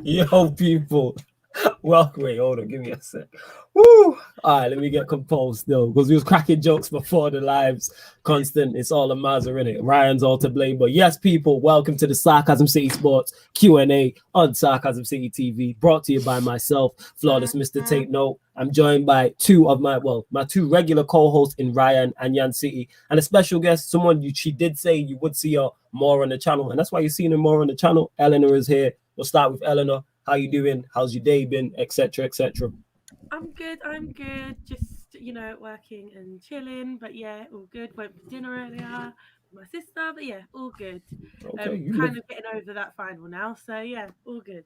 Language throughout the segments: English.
Yo, people. Welcome. Wait, hold on. Give me a sec. Woo! All right, let me get composed still because we was cracking jokes before the lives. Constant. It's all a mazzer in it. Ryan's all to blame. But yes, people, welcome to the Sarcasm City Sports Q&A on Sarcasm City TV, brought to you by myself, Flawless Mr. Take Note. I'm joined by my two regular co-hosts in Ryan and Yan City, and a special guest, someone she did say you would see her more on the channel, and that's why you're seeing her more on the channel. Eleanor is here. We'll start with Eleanor. How you doing? How's your day been? Etc. Etc. I'm good. I'm good. Just working and chilling. But yeah, all good. Went for dinner earlier with my sister. But yeah, all good. Okay, Kind of getting over that final now. So yeah, all good.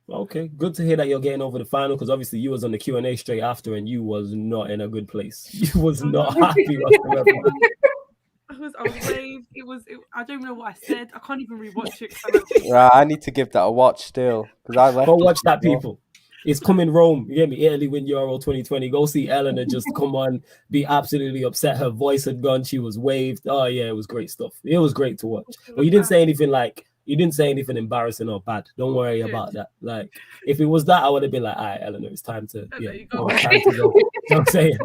Okay, good to hear that you're getting over the final because obviously you was on the Q&A straight after and you was not in a good place. You was not happy whatsoever. I was waved. I don't even know what I said. I can't even rewatch it. Right, I need to give that a watch still because I left. Go watch that, people. It's coming Rome. You get me? Italy win Euro 2020. Go see Eleanor just come on, be absolutely upset. Her voice had gone. She was waved. Oh yeah, it was great stuff. It was great to watch. But you didn't say anything embarrassing or bad. Don't worry about that. Like if it was that, I would have been like, all right, Eleanor, it's time to time to go. You know what I'm saying?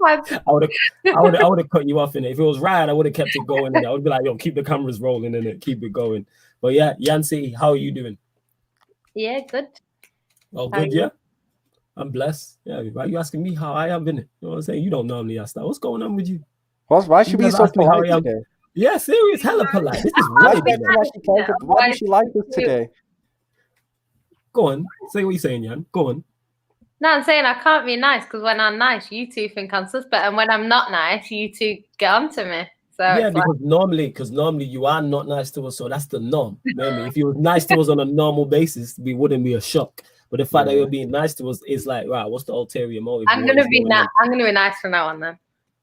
I would have cut you off in it. If it was Ryan, I would have kept it going. I would be like, yo, keep the cameras rolling in it, keep it going. But yeah, Yancy, how are you doing? Yeah, good. Oh, good, yeah. I'm blessed. Yeah, why are you asking me how I am in it? You know what I'm saying? You don't normally ask that. What's going on with you? Why should we be so polite today? Yeah, serious, hella polite. This is weird. Why does she like us today? Go on, say what you're saying, Jan. Go on. No, I'm saying I can't be nice because when I'm nice, you two think I'm suspect, and when I'm not nice, you two get onto me. So yeah, because normally you are not nice to us, so that's the norm. You know what I mean? If you were nice to us on a normal basis, we wouldn't be a shock. But the fact that you're being nice to us is like, right, what's the ulterior motive? I'm gonna be nice from now on then.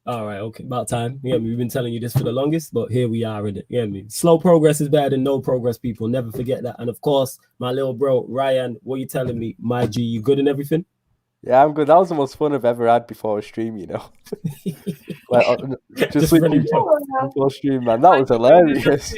All right, okay, about time. Yeah, we've been telling you this for the longest, but here we are in it. Yeah, slow progress is better than no progress, people. Never forget that. And of course, my little bro Ryan, what are you telling me? My G, you good and everything? Yeah, I'm good. That was the most fun I've ever had before a stream, you know. Like, just running before stream, man. That was hilarious.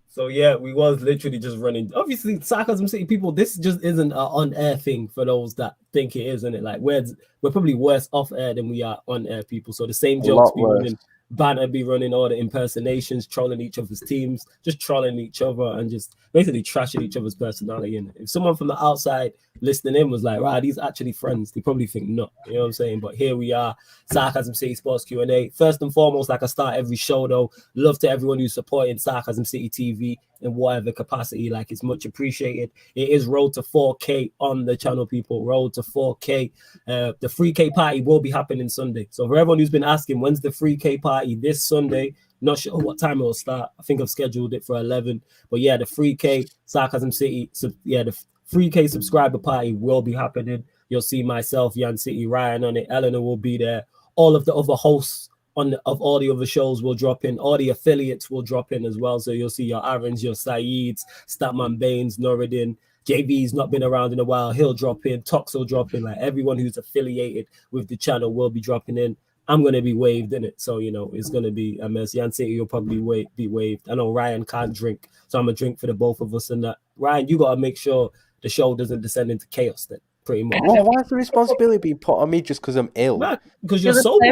So yeah, we was literally just running. Obviously, Sarcasm City people, this just isn't an on-air thing for those that think it is, isn't it? Like we're probably worse off-air than we are on-air people. So the same jokes be running, banter be running, all the impersonations, trolling each other's teams, just trolling each other and just basically trashing each other's personality. And if someone from the outside listening in was like, right, these actually friends, they probably think not. You know what I'm saying? But here we are, Sarcasm City Sports Q&A. First and foremost, like I start every show though, love to everyone who's supporting Sarcasm City TV in whatever capacity. Like it's much appreciated. It is road to 4K on the channel, people. Road to 4K. The 3K party will be happening Sunday. So for everyone who's been asking, when's the 3K party? This Sunday. Not sure what time it will start. I think I've scheduled it for 11. But yeah, the 3K Sarcasm City. So yeah, the 3K subscriber party will be happening. You'll see myself, Yan City, Ryan on it. Eleanor will be there. All of the other hosts of all the other shows will drop in. All the affiliates will drop in as well. So you'll see your Aarons, your Saeeds, Statman Baines, Noradin. JV's not been around in a while. He'll drop in. Tox will drop in. Like everyone who's affiliated with the channel will be dropping in. I'm going to be waved in it. So, you know, it's going to be a mess. Yan City will probably be waved. I know Ryan can't drink. So I'm going to drink for the both of us. And that. Ryan, you got to make sure the show doesn't descend into chaos then. Pretty much. Why is the responsibility being put on me just because I'm ill? Because you're sober.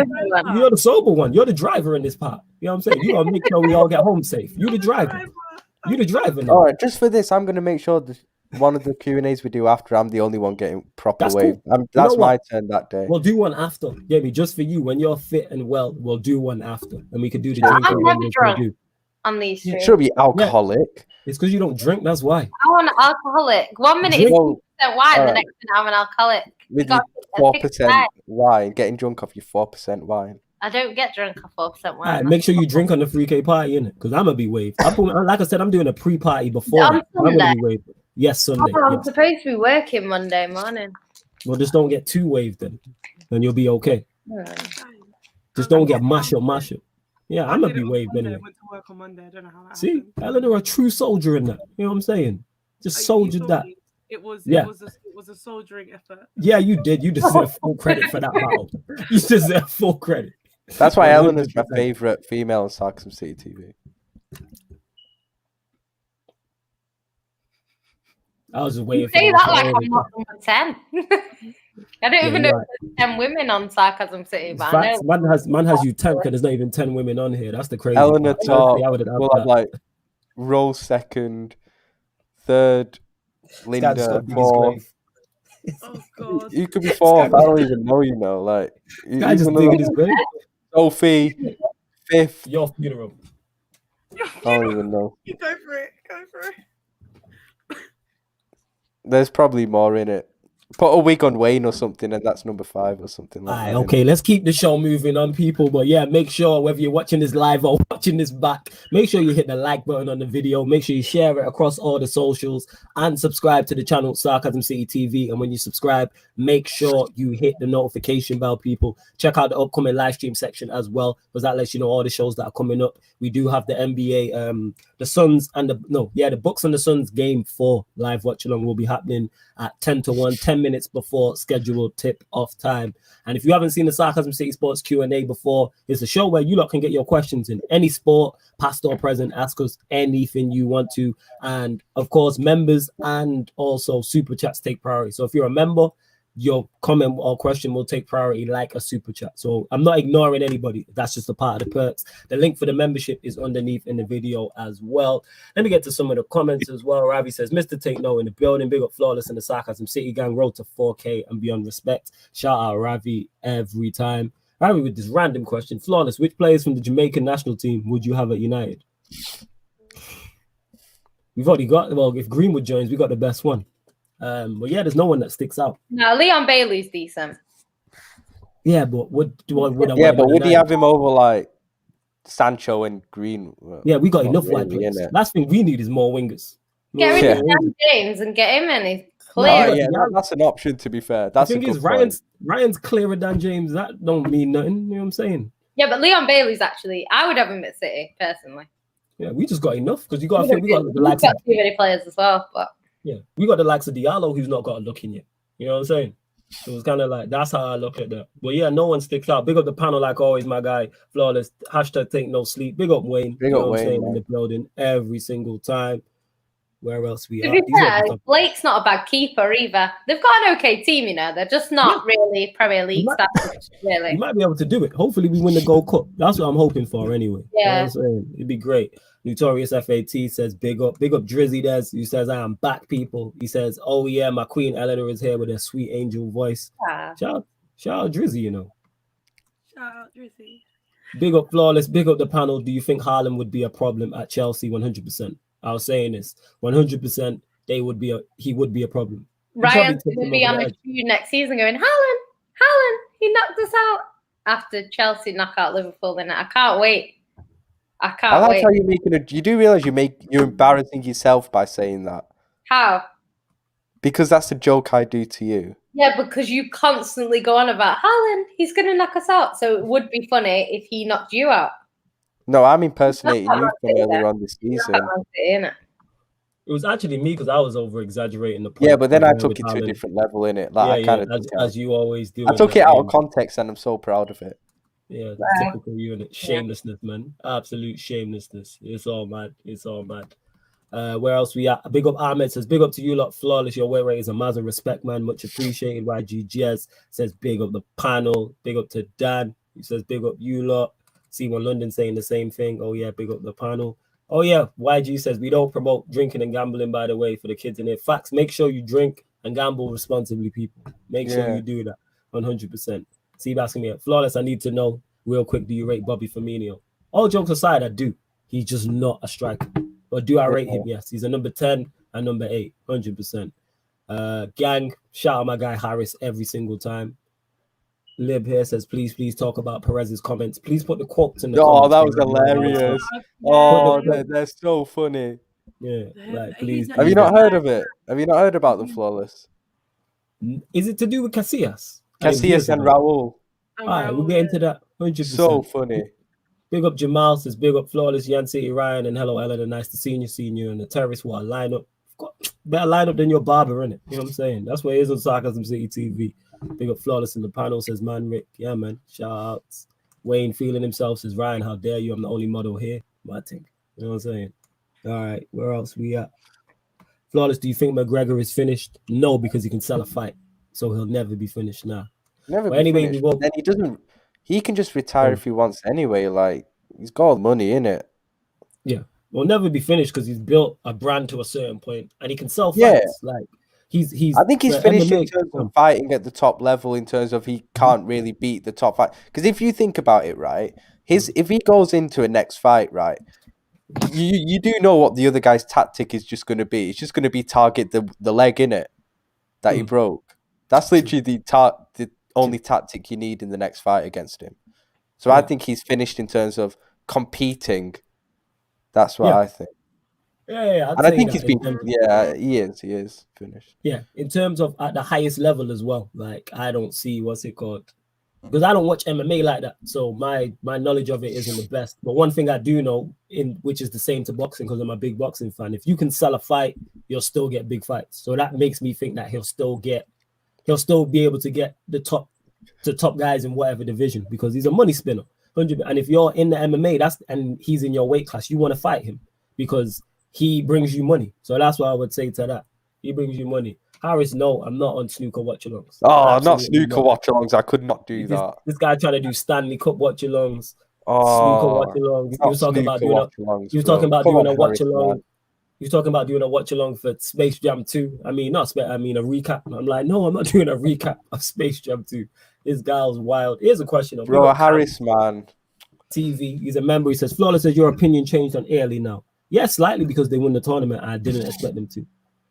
You're the sober one. You're the driver in this part. You know what I'm saying? You gotta make sure we all get home safe. You're the driver. You're the driver now. All right, just for this, I'm gonna make sure that one of the Q&As we do after, I'm the only one getting proper wave. Cool. That's my turn that day. We'll do one after. Yeah, just for you. When you're fit and well, we'll do one after, and we could do the drink. I'm never drunk on these streams. Should be alcoholic. Yeah. It's because you don't drink. That's why. I want an alcoholic. 1 minute is 2% wine, the next minute I'm an alcoholic. With 4% wine, getting drunk off your 4% wine. I don't get drunk off 4% wine. Right, make sure you drink on the 3K party, innit? Because I'm gonna be waved. Like I said, I'm doing a pre-party before. I'm gonna be waved. Yes, Sunday. I'm supposed to be working Monday morning. Well, just don't get too waved then you'll be okay. Just don't get mash up. Yeah, I'm gonna be waved anyway. I went to work on Monday. I don't know how that See, happened. Eleanor, a true soldier in that. You know what I'm saying? Just soldiered that. It was a soldiering effort. Yeah, you did. You deserve full credit for that battle. You deserve full credit. That's why Eleanor's my favorite female on Sarcasm City TV. I was just You waiting for say them. that like I'm not number 10. I don't even know you're if there's 10 women on Sarcasm City, but I Facts. know. Man has you 10 because there's not even 10 women on here. That's the crazy Eleanor part. top. I wouldn't have We'll have that. like Rose second, third, This guy just Linda got to dig his fourth. grave. Oh God. You could be fourth. I don't even know. You know, like This guy just even digging though his grave. Sophie fifth. Your funeral. I don't even know. You go for it. Go for it. There's probably more in it. Put a wig on Wayne or something, and that's number 5 or something like that. Okay, let's keep the show moving on, people. But yeah, make sure whether you're watching this live or watching this back, make sure you hit the like button on the video. Make sure you share it across all the socials and subscribe to the channel Sarcasm City TV. And when you subscribe, make sure you hit the notification bell, people. Check out the upcoming live stream section as well, because that lets you know all the shows that are coming up. We do have the NBA, the Suns and the Bucks and the Suns game 4 live watch along will be happening at 10-1, 10 minutes before scheduled tip-off time. And if you haven't seen the Sarcasm City Sports Q&A before, it's a show where you lot can get your questions in any sport, past or present. Ask us anything you want to. And, of course, members and also Super Chats take priority. So if you're a member, your comment or question will take priority like a super chat. So I'm not ignoring anybody. That's just a part of the perks. The link for the membership is underneath in the video as well. Let me get to some of the comments as well. Ravi says, Mr. Take No in the building. Big up Flawless and the Sarcasm City Gang. Road to 4K and beyond respect. Shout out Ravi every time. Ravi with this random question. Flawless, which players from the Jamaican national team would you have at United? We've already got, well, if Greenwood joins, we got the best one. But yeah, there's no one that sticks out. No, Leon Bailey's decent. Yeah, but would I Yeah, but would he have him over like Sancho and Green? Yeah, we got enough really, wide players. innit? Last thing we need is more wingers. Get rid of Yeah. Dan James and get him in. He's Oh, clear. yeah, that's an option, to be fair. That's the a thing good is, point. Ryan's clearer than James. That don't mean nothing. You know what I'm saying? Yeah, but Leon Bailey's actually, I would have him at City, personally. Yeah, we just got enough because you got to think we got the We've likes got of, too many players as well, but we got the likes of Diallo who's not got a look in yet. You know what I'm saying? So it's kind of like that's how I look at that. But yeah, no one sticks out. Big up the panel like always, my guy. Flawless. Hashtag take no sleep. Big up Wayne. Big you know up what I'm Wayne, saying, man. in the building every single time. Where else we to are? be These are fair, the stuff- Blake's not a bad keeper either. They've got an okay team, you know. They're just not really Premier League status, really. You might be able to do it. Hopefully, we win the Gold Cup. That's what I'm hoping for, anyway. Yeah. You know what I'm saying? It'd be great. Notorious FAT says, big up Drizzy Des. He says, I am back, people. He says, oh yeah, my Queen Eleanor is here with her sweet angel voice. Yeah. Shout out Drizzy, you know. Shout out Drizzy. Big up Flawless. Big up the panel. Do you think Haaland would be a problem at Chelsea? 100%. I was saying this. 100%. He would be a problem. Ryan's going to be on a shoe next season going, Haaland, he knocked us out after Chelsea knock out Liverpool. And I can't wait. I like wait. how you're making you do realize you're embarrassing yourself by saying that. How? Because that's a joke I do to you. Yeah, because you constantly go on about Haaland, he's going to knock us out. So it would be funny if he knocked you out. No, I'm impersonating you That's from not earlier on this season. It was actually me because I was over exaggerating the point. Yeah, but then I took it to a different level, innit? Like, as you always do. I took it out of context and I'm so proud of it. Yeah, typical unit. Shamelessness, man. Absolute shamelessness. It's all mad. Where else we at? Big up Ahmed says, big up to you lot, Flawless. Your weight rate is a massive respect, man. Much appreciated. YG Jez says, big up the panel. Big up to Dan. He says, big up you lot. C1 London saying the same thing. Oh yeah, big up the panel. Oh yeah, YG says, we don't promote drinking and gambling, by the way, for the kids in here. Facts, make sure you drink and gamble responsibly, people. Make sure you do that. 100%. See, asking me, Flawless, I need to know real quick, do you rate Bobby Firmino? All jokes aside, I do. He's just not a striker. But do I rate him? Yes. He's a number 10 and number 8, 100%. Gang, shout out my guy Harris every single time. Lib here says, please talk about Perez's comments. Please put the quotes in the comments. Oh, that was hilarious. Oh, they're so funny. Yeah, like, please. Have you not heard of it? Have you not heard about them, Flawless? Is it to do with Casillas? Casillas and Raul. All right, we'll get into that. 100%. So funny. Big up Jamal says, big up Flawless, Yan City Ryan, and hello Eleanor. Nice to see you in the terrace. What a lineup. Better lineup than your barber, innit? You know what I'm saying? That's what it is on Sarcasm City TV. Big up Flawless in the panel, says man Rick. Yeah, man. Shout outs. Wayne feeling himself says, Ryan, how dare you? I'm the only model here. My thing. You know what I'm saying? All right, where else we at? Flawless, do you think McGregor is finished? No, because he can sell a fight, so he'll never be finished now. Never But be anyway, finished. Then he doesn't. He can just retire if he wants anyway. Like he's got all the money in it. Yeah, will never be finished because he's built a brand to a certain point, and he can sell fights. Yeah. Like he's. I think he's for finished in MMA, terms of fighting at the top level. In terms of he can't really beat the top fight. Because if you think about it, right, if he goes into a next fight, right, you do know what the other guy's tactic is just going to be. It's just going to be target the leg in it that he broke. That's literally the only tactic you need in the next fight against him. So I think he's finished in terms of competing. That's what I think. Yeah, and I think he's been. Yeah, he is finished. Yeah, in terms of at the highest level as well. Like I don't see what's it called, because I don't watch MMA like that, so my knowledge of it isn't the best. But one thing I do know, which is the same to boxing, because I'm a big boxing fan. If you can sell a fight, you'll still get big fights. So that makes me think that he'll still be able to get the top guys in whatever division, because he's a money spinner. 100. And if you're in the MMA, and he's in your weight class, you want to fight him because he brings you money. So that's what I would say to that. He brings you money. Harris, no, I'm not on snooker watch-alongs. Oh, not snooker watch-alongs. I could not do that. This guy trying to do Stanley Cup watch-alongs, snooker watch-alongs. He was talking about doing a watch-along. You're talking about doing a watch-along for Space Jam 2. I mean, a recap. I'm like, no, I'm not doing a recap of Space Jam 2. This guy's wild. Here's a question. Bro, Harris, man. TV. He's a member. He says, Flawless says, your opinion changed on Airly now. Yes, slightly, because they won the tournament. I didn't expect them to.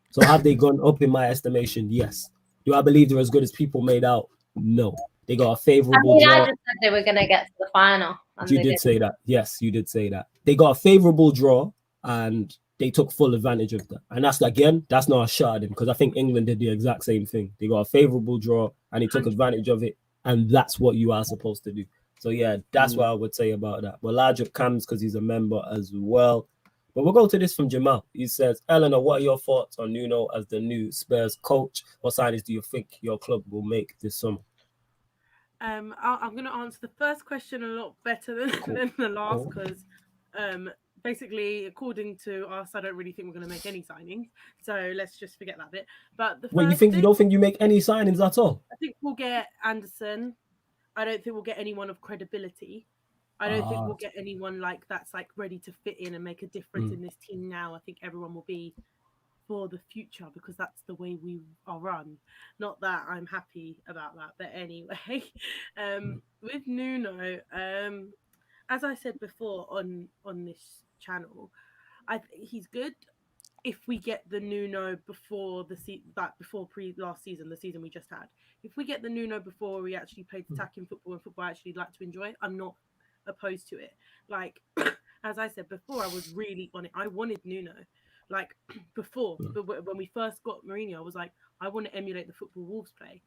So have they gone up in my estimation? Yes. Do I believe they're as good as people made out? No. They got a favorable draw. I just said they were going to get to the final. You did say that. Yes, you did say that. They got a favorable draw, and they took full advantage of that. And that's not a shot at him, because I think England did the exact same thing. They got a favorable draw, and he took advantage of it, and that's what you are supposed to do. So, yeah, that's what I would say about that. But large up Cams, because he's a member as well. But we'll go to this from Jamal. He says, Eleanor, what are your thoughts on Nuno as the new Spurs coach? What signings do you think your club will make this summer? I'm going to answer the first question a lot better than the last, because basically, according to us, I don't really think we're going to make any signings. So let's just forget that bit. But you don't think you make any signings at all? I think we'll get Anderson. I don't think we'll get anyone of credibility. I don't think we'll get anyone that's ready to fit in and make a difference in this team now. I think everyone will be for the future, because that's the way we are run. Not that I'm happy about that, but anyway, with Nuno, as I said before on this channel, he's good if we get the Nuno before last season, the season we just had. If we get the Nuno before we actually played attacking football and football I actually like to enjoy, I'm not opposed to it. As I said before, I was really on it. I wanted Nuno before, but when we first got Mourinho, I was like, I want to emulate the football Wolves play.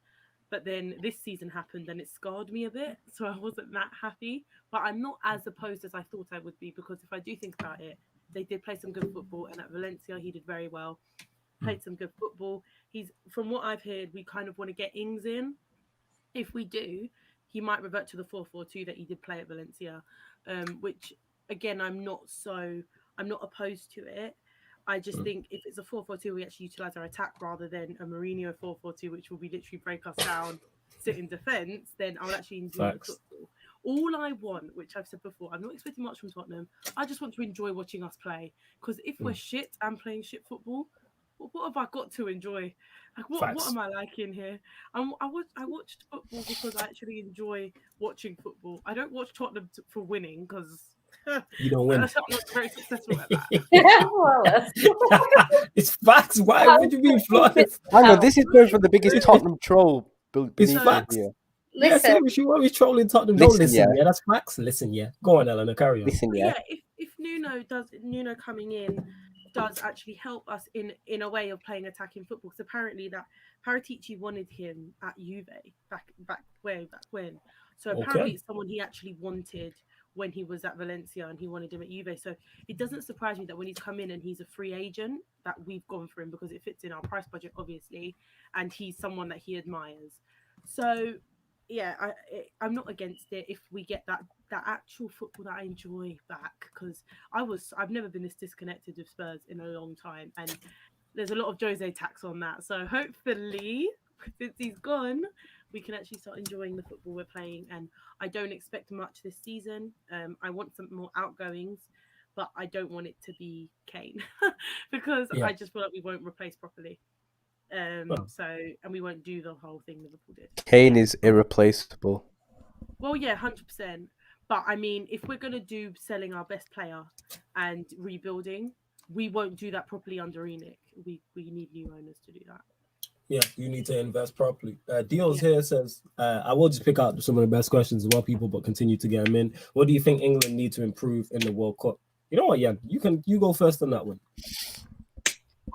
But then this season happened and it scarred me a bit, so I wasn't that happy. But I'm not as opposed as I thought I would be, because if I do think about it, they did play some good football, and at Valencia he did very well. Played some good football. From what I've heard, we kind of want to get Ings in. If we do, he might revert to the 4-4-2 that he did play at Valencia, which again I'm not opposed to it. I just think if it's a 4-4-2, we actually utilize our attack rather than a Mourinho 4-4-2, which will be literally break us down, sit in defence. Then I'll actually enjoy the football. All I want, which I've said before, I'm not expecting much from Tottenham. I just want to enjoy watching us play, because if we're shit and playing shit football, what have I got to enjoy? What am I liking here? I watched football because I actually enjoy watching football. I don't watch Tottenham for winning, because you don't win. I'm not very successful at that. It's facts. Why would you be flawless? I know this is going for the biggest Tottenham troll. It's facts. Here. Listen, yeah, she always trolling Tottenham. Don't listen, yeah, that's facts. Listen, yeah. Go on, Eleanor, carry on. Listen, yeah. If Nuno coming in does actually help us in a way of playing attacking football. Because apparently that Paratici wanted him at Juve back when. So apparently it's someone he actually wanted when he was at Valencia, and he wanted him at Juve. So it doesn't surprise me that when he's come in and he's a free agent, that we've gone for him, because it fits in our price budget, obviously, and he's someone that he admires. So yeah, I'm not against it if we get that actual football that I enjoy back, because I've never been this disconnected with Spurs in a long time, and there's a lot of Jose tax on that. So hopefully, since he's gone, we can actually start enjoying the football we're playing. And I don't expect much this season. I want some more outgoings, but I don't want it to be Kane because I just feel like we won't replace properly. And we won't do the whole thing Liverpool did. Kane is irreplaceable. Well, yeah, 100%. But I mean, if we're going to do selling our best player and rebuilding, we won't do that properly under Enoch. We need new owners to do that. Yeah, you need to invest properly. Dios here says, I will just pick out some of the best questions as well, people, but continue to get them in. What do you think England need to improve in the World Cup? You know what, yeah, you go first on that one.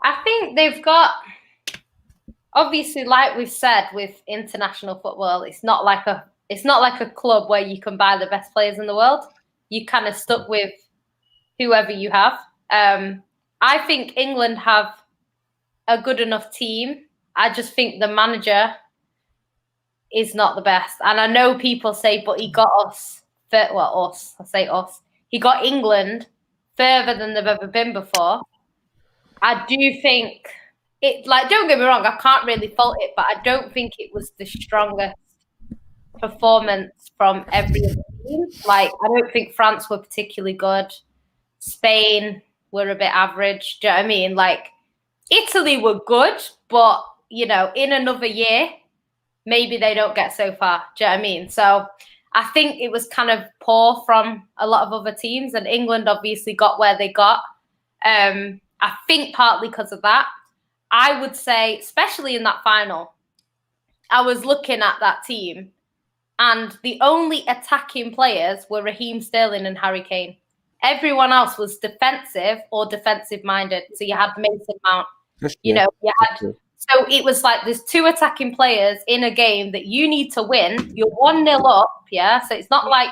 I think they've got, obviously, like we've said with international football, it's not like a club where you can buy the best players in the world. You kind of stuck with whoever you have. I think England have a good enough team. I just think the manager is not the best. And I know people say, but he got us. He got England further than they've ever been before. I do think it, like, don't get me wrong, I can't really fault it, but I don't think it was the strongest performance from every other team. Like, I don't think France were particularly good. Spain were a bit average. Do you know what I mean? Like, Italy were good, but, you know, in another year, maybe they don't get so far. Do you know what I mean? So I think it was kind of poor from a lot of other teams, and England obviously got where they got. I think partly because of that. I would say, especially in that final, I was looking at that team, and the only attacking players were Raheem Sterling and Harry Kane. Everyone else was defensive or defensive-minded. So you had Mason Mount. So it was like there's two attacking players in a game that you need to win. You're 1-0 up, yeah? So it's not like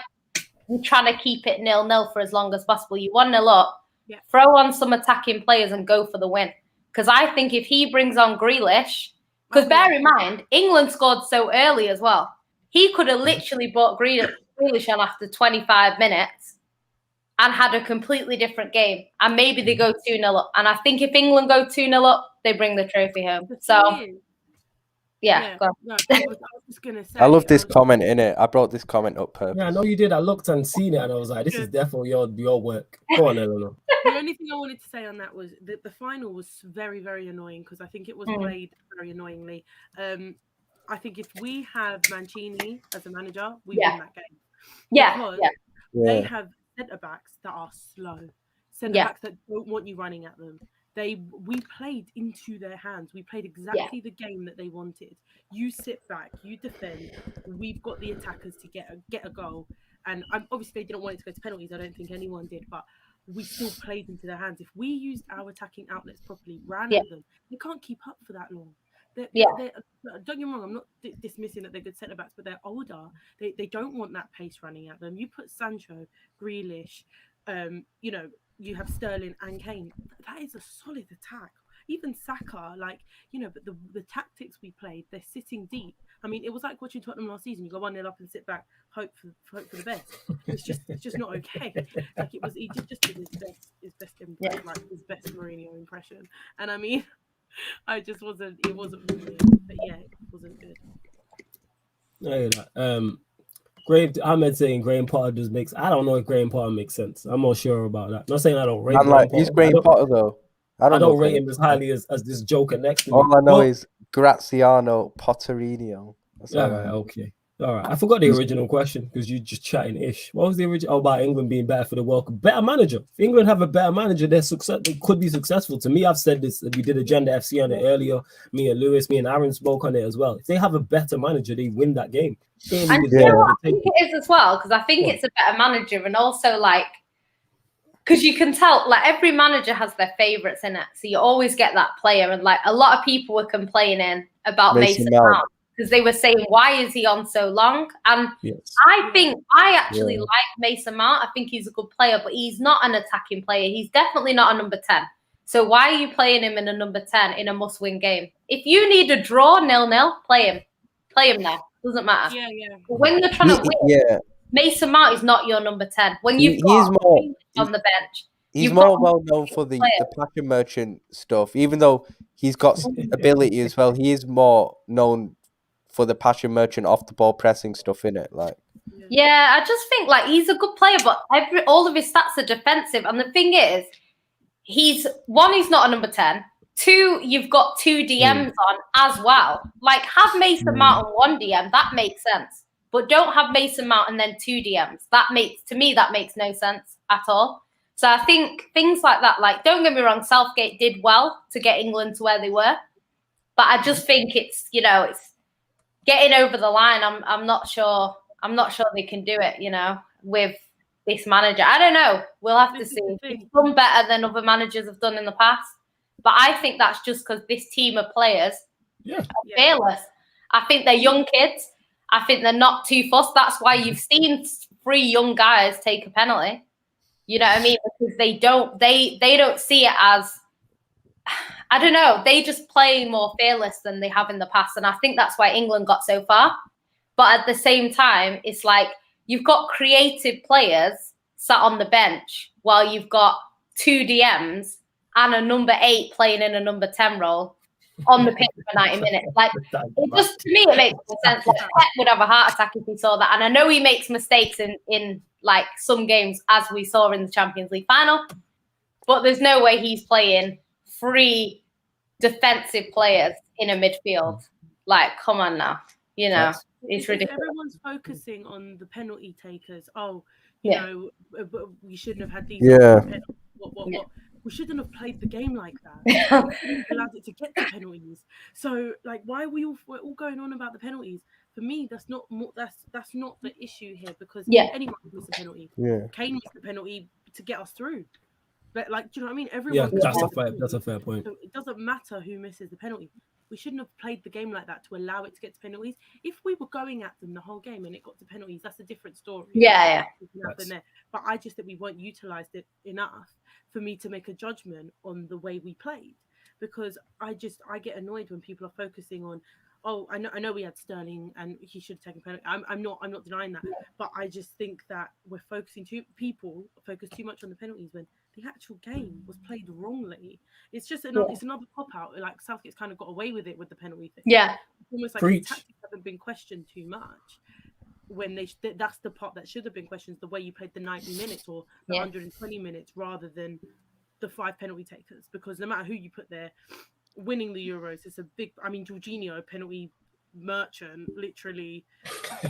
you're trying to keep it 0-0 for as long as possible. You're 1-0 up. Yeah. Throw on some attacking players and go for the win. Because I think if he brings on Grealish, because bear in mind, England scored so early as well. He could have literally brought Grealish on after 25 minutes and had a completely different game. And maybe they go 2-0 up. And I think if England go 2-0 up, they bring the trophy home. So, yeah. Go on. No, I was just going to say. I love this comment, innit? I brought this comment up purpose. Yeah, I know you did. I looked and seen it, and I was like, this is definitely your work. Go on, Eleanor. The only thing I wanted to say on that was that the final was very, very annoying because I think it was played very annoyingly. I think if we have Mancini as a manager, we win that game. Because they have centre-backs that are slow. Centre-backs that don't want you running at them. We played into their hands. We played exactly the game that they wanted. You sit back, you defend. We've got the attackers to get a goal. And obviously they didn't want it to go to penalties. I don't think anyone did, but we still played into their hands. If we used our attacking outlets properly, ran at them, they can't keep up for that long. They're, don't get me wrong, I'm not dismissing that they're good centre backs, but they're older. They don't want that pace running at them. You put Sancho, Grealish, you have Sterling and Kane. That is a solid attack. Even Saka, but the tactics we played, they're sitting deep. I mean, it was like watching Tottenham last season. You go 1-0 up and sit back, hope for the best. It's just not okay. He just did his best Mourinho impression. And I mean, it wasn't brilliant. But yeah, it wasn't good. Graham Ahmed saying Graham Potter just makes. I don't know if Graham Potter makes sense. I'm not sure about that. Not saying I don't rate. He's Graham Potter though. I don't rate him as highly as this joker next to me. All I know is Graziano Potterino. Okay. All right. I forgot the original question because you just chatting ish. What was the original about England being better for the World Cup? Better manager. If England have a better manager, they could be successful. To me, I've said this. We did Agenda FC on it earlier. Me and Aaron spoke on it as well. If they have a better manager, they win that game. And you know what I think it is as well, because I think it's a better manager, and also because you can tell, every manager has their favourites in it. So you always get that player. And a lot of people were complaining about Mason Mount because they were saying, why is he on so long? And I think I actually like Mason Mount. I think he's a good player, but he's not an attacking player. He's definitely not a number 10. So why are you playing him in a number 10 in a must-win game? If you need a draw 0-0, play him. Play him there. Doesn't matter. Yeah. But when you're trying to win, Mason Mount is not your number 10. When you've got on the bench, He's You've more got well known for the players. passion merchant stuff, even though he's got ability as well. He is more known for the passion merchant off the ball pressing stuff in it. Like, yeah, I just think like he's a good player, but all of his stats are defensive. And the thing is, he's not a number 10. 2, you've got 2 DMs on as well. Like, have Mason Mount on 1 DM, that makes sense. But don't have Mason Mount and then 2 DMs. That makes no sense at all. So I think things like that, like, don't get me wrong, Southgate did well to get England to where they were. But I just think it's, it's getting over the line. I'm not sure they can do it, with this manager. I don't know. We'll have to see. He's done better than other managers have done in the past. But I think that's just because this team of players are fearless. I think they're young kids. I think they're not too fussed. That's why you've seen 3 young guys take a penalty. You know what I mean? Because they don't see it as, I don't know, they just play more fearless than they have in the past. And I think that's why England got so far. But at the same time, it's like you've got creative players sat on the bench while you've got 2 DMs and a number 8 playing in a number 10 role on the pitch for 90 minutes. Like, it just, to me, it makes no sense. Like, Pep would have a heart attack if he saw that. And I know he makes mistakes in like some games, as we saw in the Champions League final, but there's no way he's playing 3 defensive players in a midfield. Like, come on now, it's ridiculous. Everyone's focusing on the penalty takers. Oh, you know, we shouldn't have had these. What? We shouldn't have played the game like that. We shouldn't have allowed it to get to penalties. So, like, why are we're all going on about the penalties? For me, that's not the issue here, because anyone can miss a penalty. Kane missed the penalty to get us through. But, like, do you know what I mean? Everyone. That's a fair point. So it doesn't matter who misses the penalty. We shouldn't have played the game like that to allow it to get to penalties. If we were going at them the whole game and it got to penalties, that's a different story. But I just think we weren't utilised it enough for me to make a judgment on the way we played, because I get annoyed when people are focusing on, oh, I know we had Sterling and he should have taken penalty. I'm not denying that, but I just think that people focus too much on the penalties when the actual game was played wrongly. It's just another pop out. Like, Southgate's kind of got away with it with the penalty thing. Yeah, it's almost like the tactics haven't been questioned too much. When that's the part that should have been questioned, the way you played the 90 minutes or the 120 minutes rather than the 5 penalty takers. Because no matter who you put there, winning the Euros is a big. I mean, Jorginho, penalty merchant, literally.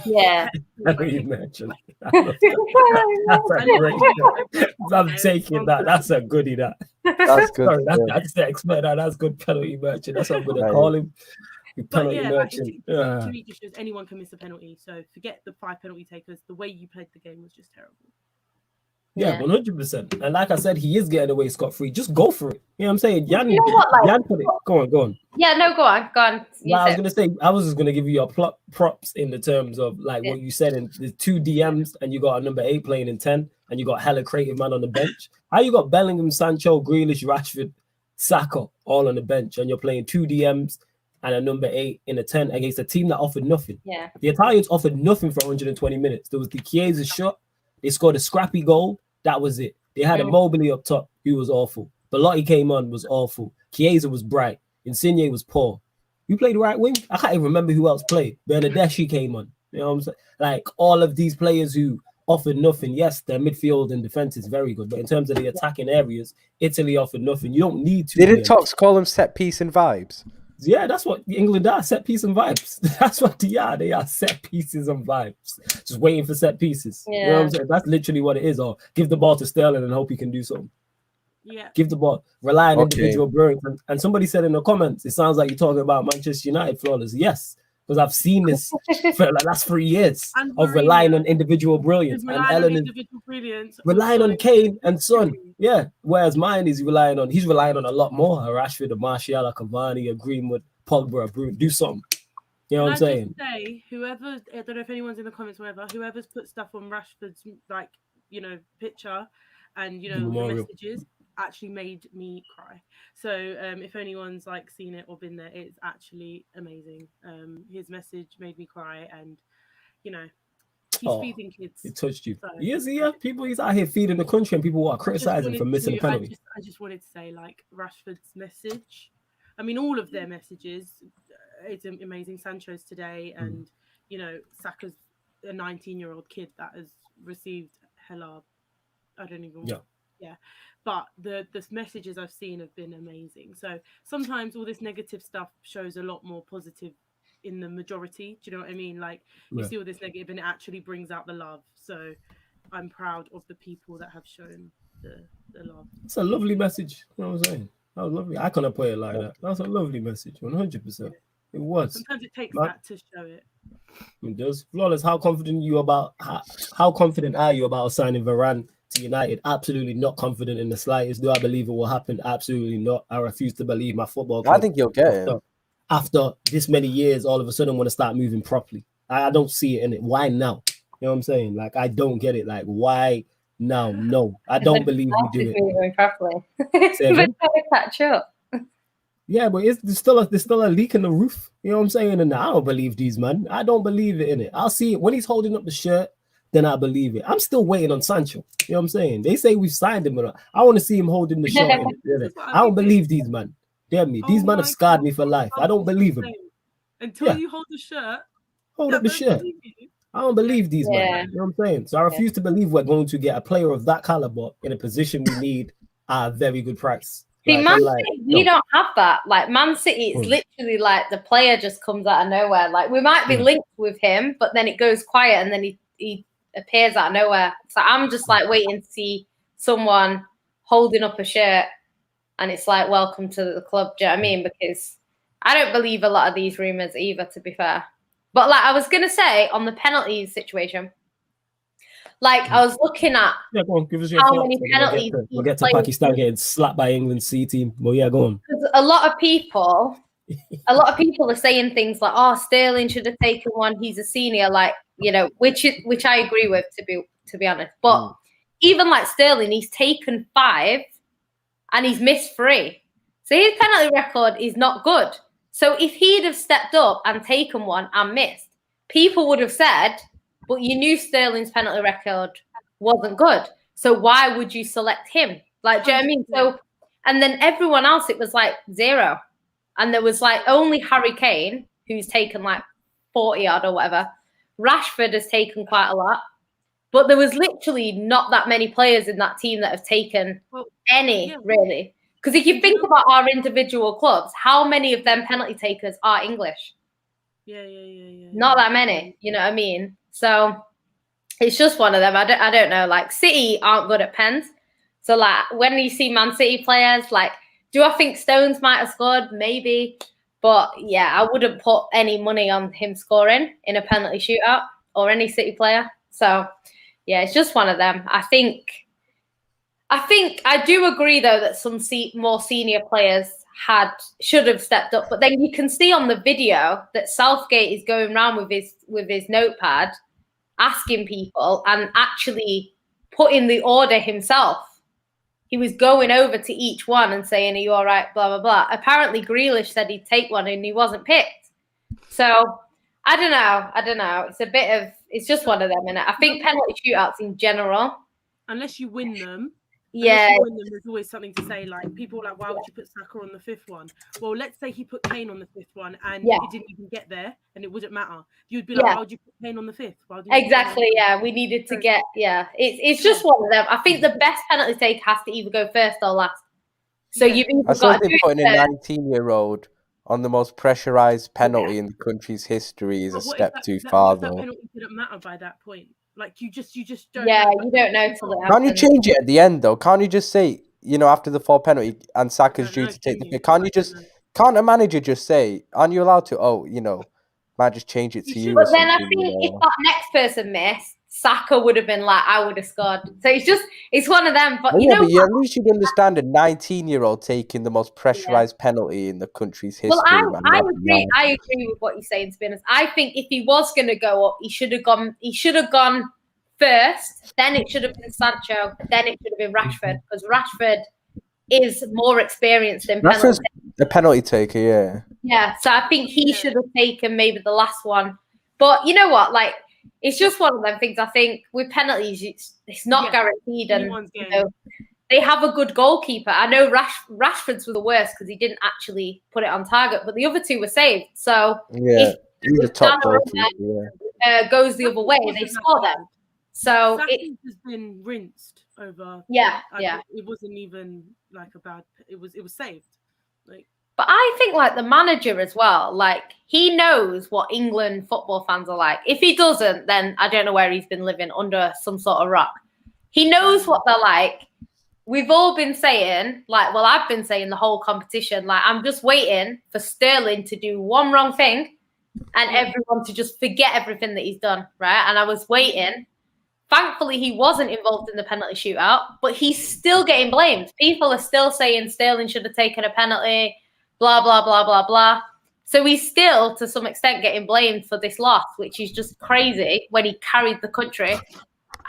Yeah. Penalty merchant. That's a great show. I'm taking that. That's a goodie. That's good. Sorry, that's the expert. That's good. Penalty merchant. That's what I'm gonna call him. Penalty merchant. To me, just shows anyone can miss a penalty. So forget the 5 penalty takers. The way you played the game was just terrible. Yeah, 100%. And like I said, he is getting away scot-free. Just go for it. You know what I'm saying? Jan put it. Go on. Yeah, no, go on. Well, I was going to say, I was just going to give you your props in the terms of like what you said. And the 2 DMs and you got a number 8 playing in 10 and you got hella creative man on the bench. How you got Bellingham, Sancho, Grealish, Rashford, Saka all on the bench and you're playing 2 DMs and a number 8 in a 10 against a team that offered nothing. Yeah. The Italians offered nothing for 120 minutes. There was the Chiesa shot. They scored a scrappy goal. That was it. They had a Mobley up top who was awful. Belotti came on, was awful. Chiesa was bright. Insigne was poor. You played right wing? I can't even remember who else played. Bernadeschi came on. You know what I'm saying? Like, all of these players who offered nothing. Yes, their midfield and defense is very good. But in terms of the attacking areas, Italy offered nothing. You don't need to. Didn't Tox call them set piece and vibes? Yeah, that's what England are, set piece and vibes. That's what they are. They are set pieces and vibes. Just waiting for set pieces. Yeah. You know what I'm saying? That's literally what it is. Or give the ball to Sterling and hope he can do something. Yeah. Give the ball. Rely on individual brilliance. And somebody said in the comments, it sounds like you're talking about Manchester United flawless. Yes, because I've seen this for the last 3 years of relying on individual brilliance. And Ellen relying on Kane and Son. Yeah. Whereas mine is he's relying on a lot more. A Rashford, a Martial, a Cavani, a Greenwood, Pogba, a Bruno. Do something. You know what I'm saying? Say, whoever, I don't know if anyone's in the comments, whatever, whoever's put stuff on Rashford's, like, picture and, the messages actually made me cry. So if anyone's like seen it or been there, it's actually amazing. His message made me cry, and He's feeding kids. He touched you. So, Yes, yeah. People, he's out here feeding the country, and people are criticizing for missing a penalty. I just wanted to say, like, Rashford's message. I mean, all of their messages. It's amazing. Sancho's today, and you know, Saka's a 19-year-old kid that has received hella. I don't even. Yeah. But the messages I've seen have been amazing. So sometimes all this negative stuff shows a lot more positive in the majority. Do you know what I mean? Like you see all this negative and it actually brings out the love. So I'm proud of the people that have shown the love. It's a lovely message. You know what I'm saying? That was lovely. I couldn't put it like that. That's a lovely message. 100%. It was. Sometimes it takes that to show it. It does. Flawless. How confident are you about signing Varane to United? Absolutely not confident in the slightest. Do I believe it will happen? Absolutely not. I refuse to believe my football club. I think you'll get it. After this many years, all of a sudden want to start moving properly. I don't see it in it. Why now? You know what I'm saying? Like, I don't get it. Like, why now? No, I don't believe we do it. Moving properly. Catch up. Yeah, but there's still a leak in the roof. You know what I'm saying? And I don't believe these, man. I don't believe it in it. I'll see it when he's holding up the shirt. Then I believe it. I'm still waiting on Sancho. You know what I'm saying? They say we've signed him. I want to see him holding the shirt. I don't believe these, man. Damn me. These men have scarred me for life. I don't believe them. Until you hold the shirt. Hold up the shirt. I don't believe these men. You know what I'm saying? So I refuse to believe we're going to get a player of that caliber in a position we need at a very good price. See, Man City, we don't have that. Like, Man City, it's literally like the player just comes out of nowhere. Like, we might be linked with him, but then it goes quiet and then he appears out of nowhere. So I'm just like waiting to see someone holding up a shirt and it's like, welcome to the club. Do you know what I mean? Because I don't believe a lot of these rumours either, to be fair. But like I was going to say on the penalties situation, like I was looking at go on, give us your how many penalties we'll get to Pakistan getting slapped by England's C team. Well, yeah, go on. A lot of people are saying things like, "Oh, Sterling should have taken one. He's a senior," like, you know, which I agree with, to be honest. But even like Sterling, he's taken 5 and he's missed 3, so his penalty record is not good. So if he'd have stepped up and taken one and missed, people would have said, but you knew Sterling's penalty record wasn't good. So why would you select him? Like, do you know what I mean? So, and then everyone else, it was like 0. And there was like only Harry Kane, who's taken like 40 odd or whatever. Rashford has taken quite a lot. But there was literally not that many players in that team that have taken any, really. Because if you think about our individual clubs, how many of them penalty takers are English? Yeah. Not that many, you know what I mean? So it's just one of them. I don't know. Like, City aren't good at pens. So like when you see Man City players, like, do I think Stones might have scored? Maybe. But yeah, I wouldn't put any money on him scoring in a penalty shootout or any City player. So yeah, it's just one of them. I think I do agree though that some more senior players should have stepped up, but then you can see on the video that Southgate is going around with his notepad, asking people and actually putting the order himself. He was going over to each one and saying, "Are you all right?" Blah blah blah. Apparently, Grealish said he'd take one and he wasn't picked. So I don't know. It's just one of them, innit? I think penalty shootouts in general, unless you win them. Yeah, there's always something to say. Like, people are like, why would you put Saka on the 5th one? Well, let's say he put Kane on the 5th one and it didn't even get there and it wouldn't matter. You'd be like, why would you put Kane on the 5th? Exactly, yeah. We needed to get, it's just one of them. I think the best penalty take has to either go first or last. So you've either got to do putting a 19-year-old on the most pressurized penalty in the country's history is a step too far, though. That penalty didn't matter by that point. Like, you just don't know. You don't know till it happens. Can't you change it at the end, though? Can't you just say, you know, after the 4th penalty and Saka's due to take the pick, can't a manager just say, aren't you allowed to, might just change it to you? But then I think if that next person missed, Saka would have been like, I would have scored. So it's one of them. But at least you'd understand a 19-year-old taking the most pressurized penalty in the country's history. Well, I agree with what you're saying, to be honest. I think if he was going to go up, he should have gone first, then it should have been Sancho, then it should have been Rashford, because Rashford is more experienced in penalty. The penalty taker, yeah. Yeah, so I think he should have taken maybe the last one. But you know what? Like, it's just one of them things. I think with penalties, it's not guaranteed, and they have a good goalkeeper. I know Rashford's were the worst because he didn't actually put it on target, but the other two were saved. So he's a top goalkeeper. Goes the other way, they score them. So it has been rinsed over. It wasn't even like a bad. It was saved. Like, but I think like the manager as well. Like he knows what England football fans are like. If he doesn't, then I don't know where he's been living under some sort of rock. He knows what they're like. We've all been saying, like, well, I've been saying the whole competition, like, I'm just waiting for Sterling to do one wrong thing and everyone to just forget everything that he's done, right? And I was waiting. Thankfully, he wasn't involved in the penalty shootout, but he's still getting blamed. People are still saying Sterling should have taken a penalty, blah, blah, blah, blah, blah. So he's still, to some extent, getting blamed for this loss, which is just crazy when he carried the country.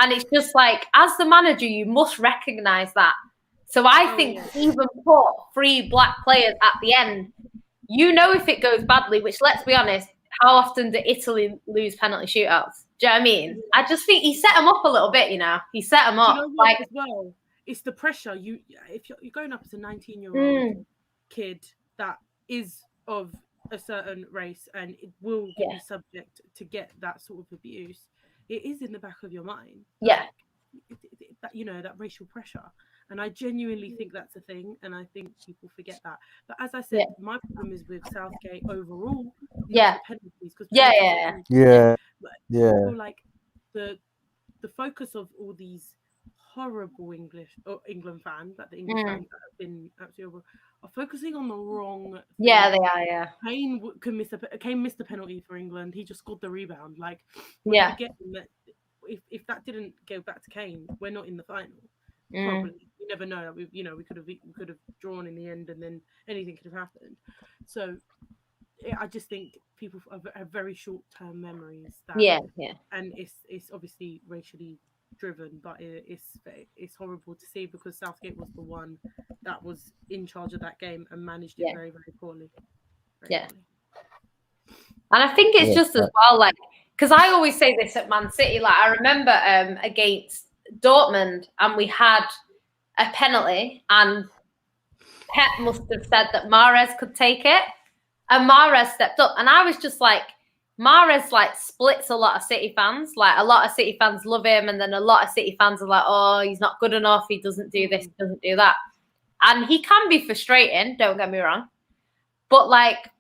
And it's just like, as the manager, you must recognise that. So I think even put 3 black players at the end, you know if it goes badly, which let's be honest, how often do Italy lose penalty shootouts? Do you know what I mean? I just think he set them up a little bit, you know. He set them up. You know what, as well? It's the pressure. If you're going up as a 19-year-old kid that is of a certain race and it will be subject to get that sort of abuse, it is in the back of your mind. Yeah. That racial pressure. And I genuinely think that's a thing. And I think people forget that. But as I said, my problem is with Southgate overall. Penalties. Like the focus of all these horrible England fans, that the English fans that have been absolutely are focusing on the wrong thing. Yeah, they are, yeah. Kane missed the penalty for England. He just scored the rebound. Like, if that didn't go back to Kane, we're not in the final. Probably. You never know. We could have drawn in the end, and then anything could have happened. So I just think people have very short-term memories. And it's obviously racially driven, but it's horrible to see because Southgate was the one that was in charge of that game and managed it very, very poorly. And I think it's just as well, like, because I always say this at Man City, like I remember against Dortmund and we had a penalty and Pep must have said that Mahrez could take it and Mahrez stepped up and I was just like, Mahrez like splits a lot of City fans. Like a lot of City fans love him and then a lot of City fans are like, oh, he's not good enough, he doesn't do this, he doesn't do that. And he can be frustrating, don't get me wrong. But like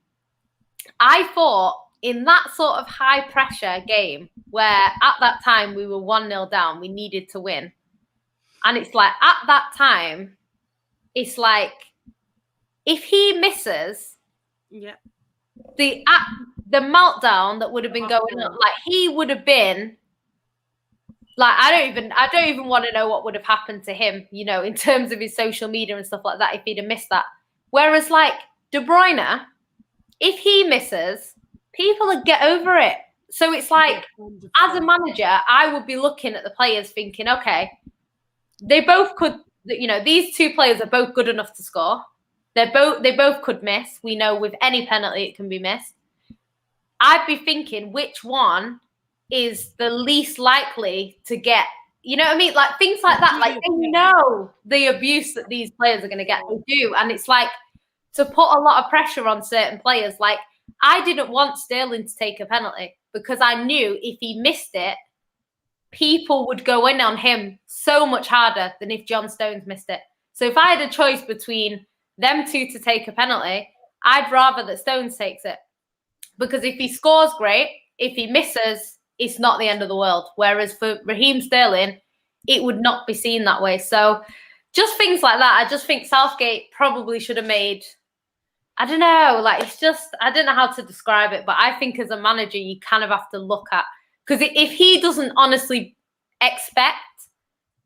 I thought in that sort of high pressure game where at that time we were 1-0 down, we needed to win. And it's like at that time, it's like if he misses, the meltdown that would have been going on, like he would have been like I don't even want to know what would have happened to him, you know, in terms of his social media and stuff like that if he'd have missed that. Whereas like De Bruyne, if he misses, people would get over it. So it's like, as a manager, I would be looking at the players thinking, okay, they both could, you know, these two players are both good enough to score. They both could miss. We know with any penalty it can be missed. I'd be thinking which one is the least likely to get, you know what I mean? Like things like that. Like they know the abuse that these players are going to get. They do. And it's like to put a lot of pressure on certain players. Like I didn't want Sterling to take a penalty because I knew if he missed it, people would go in on him so much harder than if John Stones missed it. So if I had a choice between them two to take a penalty, I'd rather that Stones takes it. Because if he scores, great. If he misses, it's not the end of the world. Whereas for Raheem Sterling, it would not be seen that way. So just things like that. I just think Southgate probably should have made, I don't know, like it's just, I don't know how to describe it, but I think as a manager, you kind of have to look at, because if he doesn't honestly expect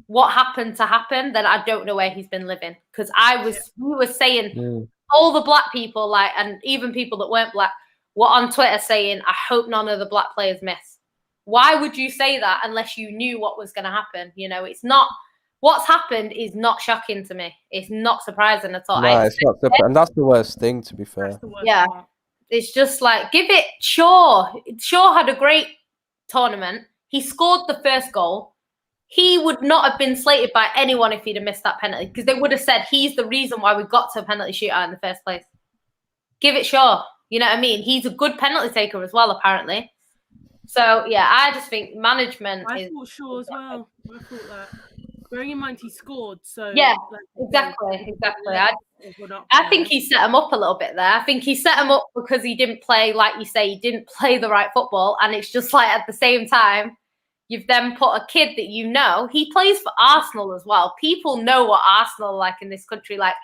what happened to happen, then I don't know where he's been living. Because we were saying all the black people, like, and even people that weren't black, were on Twitter saying, I hope none of the black players miss. Why would you say that unless you knew what was going to happen? You know, it's not, what's happened is not shocking to me. It's not surprising at all. No, it's not surprising. And that's the worst thing, to be fair. Yeah. It's just like, give it, Shaw had a great tournament. He scored the first goal. He would not have been slated by anyone if he'd have missed that penalty, because they would have said he's the reason why we got to a penalty shootout in the first place. Give it Shaw. You know what I mean? He's a good penalty taker as well, apparently. So, yeah, I just think management I thought Shaw as well. I thought that. Bearing in mind he scored, so... Yeah, exactly. I think he set him up a little bit there. I think he set him up because he didn't play, like you say, he didn't play the right football. And it's just like, at the same time, you've then put a kid that you know. He plays for Arsenal as well. People know what Arsenal are like in this country. Like,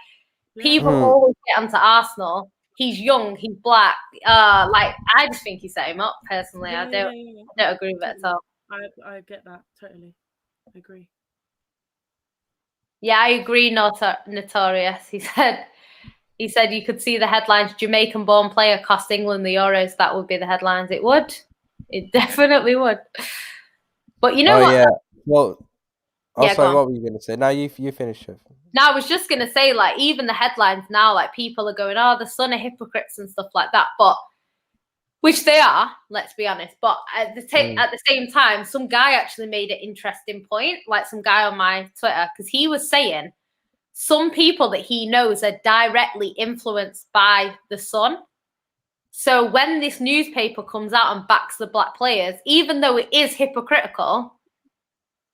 people always get onto Arsenal. He's young. He's black. Like, I just think he set him up, personally. I don't agree with it at all. I get that. Totally. I agree. Yeah, I agree, Notorious. He said you could see the headlines, Jamaican-born player cost England the Euros. That would be the headlines. It would. It definitely would. But you know what? Yeah. Well, sorry, what were you going to say? Now you finish it. No, I was just going to say, like, even the headlines now, like, people are going, oh, the Sun are hypocrites and stuff like that. But, which they are, let's be honest. But at the same time, some guy actually made an interesting point, like some guy on my Twitter, because he was saying some people that he knows are directly influenced by the Sun. So when this newspaper comes out and backs the black players, even though it is hypocritical,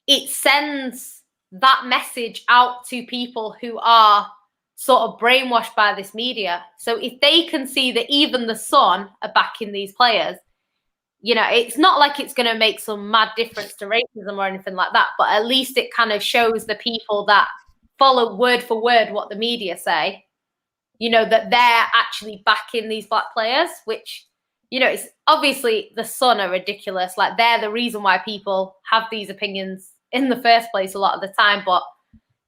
it sends that message out to people who are sort of brainwashed by this media. So if they can see that even the Sun are backing these players, you know, it's not like it's going to make some mad difference to racism or anything like that, but at least it kind of shows the people that follow word for word what the media say, you know, that they're actually backing these black players, which, you know, it's obviously the Sun are ridiculous. Like, they're the reason why people have these opinions in the first place a lot of the time. But,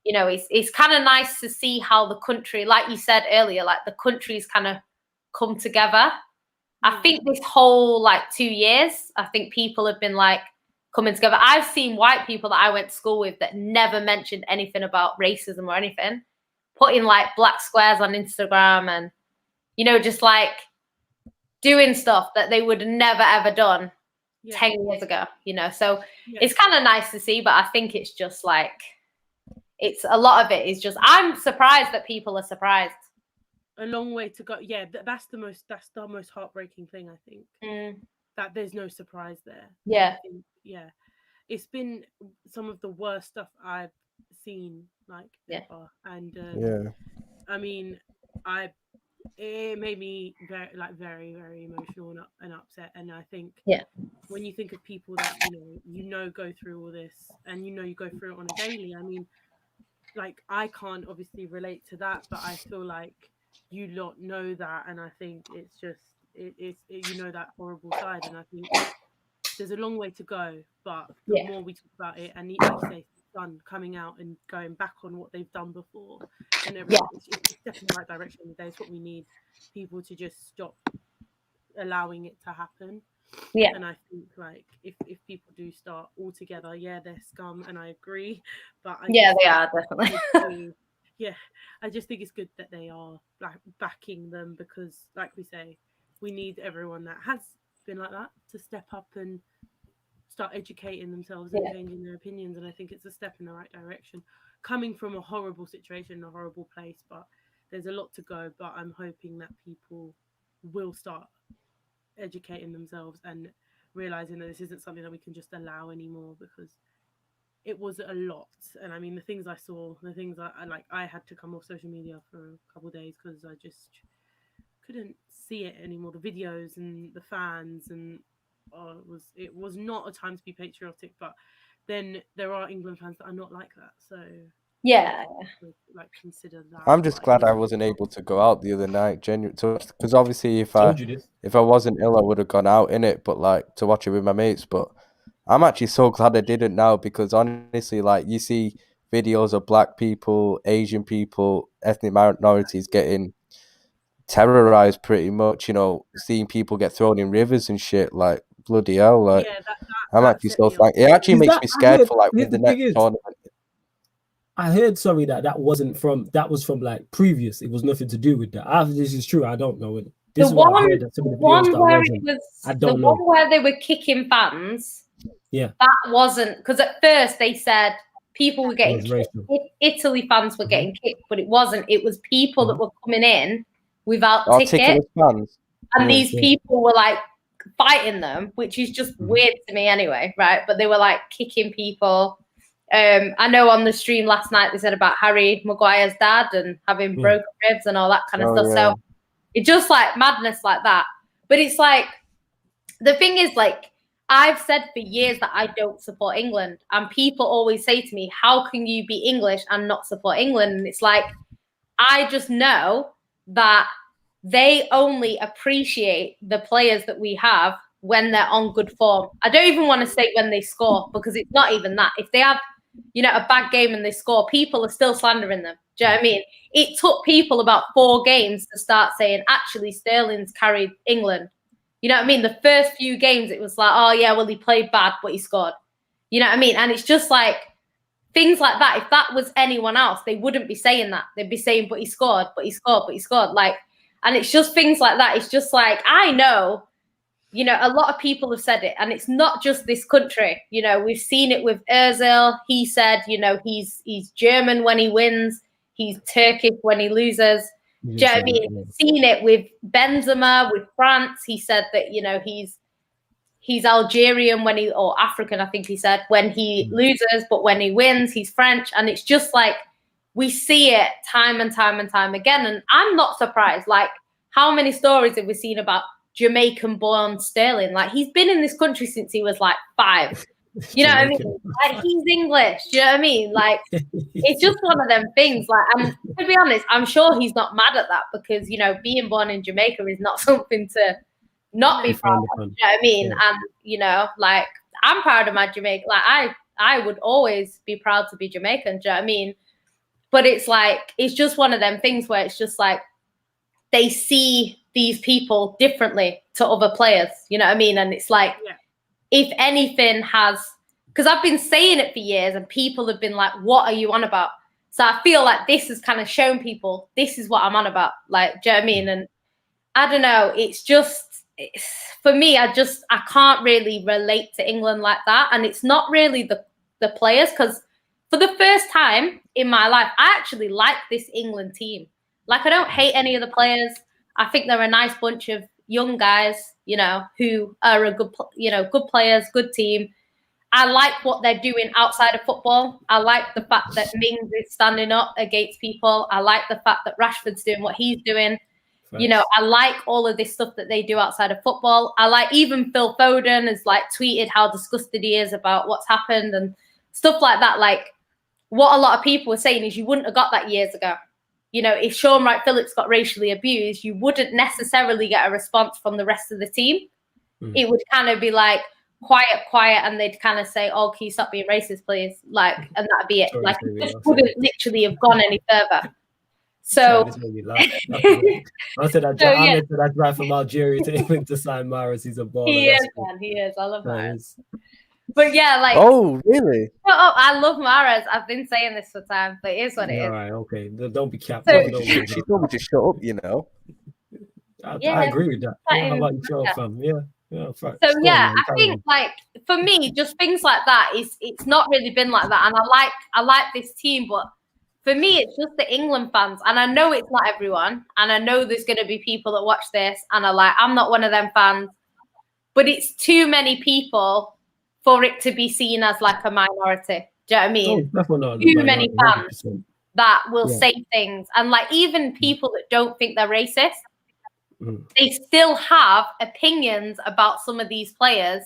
you know, it's kind of nice to see how the country, like you said earlier, like the country's kind of come together. I think this whole, like, 2 years, I think people have been, like, coming together. I've seen white people that I went to school with that never mentioned anything about racism or anything, putting, like, black squares on Instagram and, you know, just, like, doing stuff that they would have never, ever done 10 years ago, you know. So it's kind of nice to see, but I think it's just, like, it's a lot of it is just, I'm surprised that people are surprised. A long way to go. Yeah, that's the most heartbreaking thing, I think. That there's no surprise there. Yeah. It's been some of the worst stuff I've seen, like, ever. And I mean, it made me very, very emotional and upset. And I think when you think of people that you know go through all this, and you go through it on a daily, I mean, like, I can't obviously relate to that, but I feel like you lot know that, and I think it's just that horrible side, and I think there's a long way to go, but the more we talk about it, and like you say, Sun coming out and going back on what they've done before, and everything, it's definitely the right direction. That's what we need, people to just stop allowing it to happen. And I think, like, if people do start all together, they're scum, and I agree, but they are definitely. I just think it's good that they are, like, backing them, because, like we say, we need everyone that has been like that to step up and start educating themselves and changing their opinions. And I think it's a step in the right direction, coming from a horrible situation, a horrible place, but there's a lot to go. But I'm hoping that people will start educating themselves and realizing that this isn't something that we can just allow anymore, because it was a lot. And I mean, the things I saw, the things I had to come off social media for a couple of days because I just couldn't see it anymore. The videos and the fans, and it was not a time to be patriotic. But then there are England fans that are not like that, so like, consider that. I'm just glad I wasn't able to go out the other night, genuinely, because obviously if I wasn't ill, I would have gone out in it, but, like, to watch it with my mates. But I'm actually so glad I didn't now, because honestly, like, you see videos of black people, Asian people, ethnic minorities getting terrorized pretty much, you know, seeing people get thrown in rivers and shit, like, bloody hell, like, I'm actually so thankful. It actually makes me scared for, like, with the next tournament. I heard, that was from, like, previous. It was nothing to do with that. This is true. I don't know it. This The is what I one, heard that some of the one videos that where wasn't. it was I the don't one know. where they were kicking fans. Yeah. That wasn't because at first they said people were getting was kicked. racial. Italy fans were getting kicked, but it wasn't. It was people that were coming in without Or tickets, ticketless fans. and Yeah, these yeah. people were like fighting them, which is just weird to me anyway, right? But they were like kicking people. I know on the stream last night they said about Harry Maguire's dad and having broken ribs and all that kind of stuff. Yeah. So it's just like madness like that. But it's like the thing is, like, I've said for years that I don't support England, and people always say to me, how can you be English and not support England? And it's like, I just know that they only appreciate the players that we have when they're on good form. I don't even want to say when they score, because it's not even that. If they have, a bad game and they score, people are still slandering them. Do you know what I mean? It took people about 4 games to start saying, actually, Sterling's carried England. You know what I mean? The first few games, it was like, oh, yeah, well, he played bad, but he scored. You know what I mean? And it's just like things like that. If that was anyone else, they wouldn't be saying that. They'd be saying, but he scored, but he scored, but he scored. Like, and it's just things like that. It's just like, I know, a lot of people have said it, and it's not just this country. We've seen it with Ozil. He said, he's German when he wins. He's Turkish when he loses. Do you know what I mean? We've seen it with Benzema, with France. He said that, he's Algerian or African, I think he said, when he loses, but when he wins, he's French. And it's just like, we see it time and time and time again. And I'm not surprised. Like, how many stories have we seen about Jamaican born Sterling? Like, he's been in this country since he was like 5. You know what I mean? Like, he's English. You know what I mean? Like, it's just one of them things. Like, and to be honest, I'm sure he's not mad at that, because, being born in Jamaica is not something to not be proud of. You know what I mean? Yeah. And, like, I'm proud of my Jamaican. Like, I would always be proud to be Jamaican. Do you know what I mean? But it's like, it's just one of them things where it's just like, they see these people differently to other players. You know what I mean? And it's like, if anything because I've been saying it for years and people have been like, what are you on about? So I feel like this has kind of shown people, this is what I'm on about. Like, do you know what I mean? And I don't know, for me, I can't really relate to England like that. And it's not really the players, because for the first time in my life, I actually like this England team. Like, I don't hate any of the players. I think they're a nice bunch of young guys, who are good players, good team. I like what they're doing outside of football. I like the fact that Mings is standing up against people. I like the fact that Rashford's doing what he's doing. Thanks. I like all of this stuff that they do outside of football. I like, even Phil Foden has like tweeted how disgusted he is about what's happened and stuff like that. Like, what a lot of people were saying is, you wouldn't have got that years ago. If Sean Wright-Phillips got racially abused, you wouldn't necessarily get a response from the rest of the team. It would kind of be like, quiet, and they'd kind of say, oh, can you stop being racist, please? Like, and that'd be it. Like, it just wouldn't literally have gone any further. So, I said that drive from Algeria to England to sign Mahrez. He's a baller. He is. I love Mahrez. But yeah, like, oh, really? Oh, I love Mahrez. I've been saying this for time, but it is what it is. All right, okay. Don't be capped. So, she told me to shut up, I agree with that. How about you, fam? Yeah, so yeah, I think, like, for me, just things like that it's not really been like that. And I like this team, but for me, it's just the England fans. And I know it's not everyone, and I know there's going to be people that watch this and are like, I'm not one of them fans, but it's too many people for it to be seen as like a minority. Do you know what I mean? Too many fans that will say things. And like, even people that don't think they're racist, they still have opinions about some of these players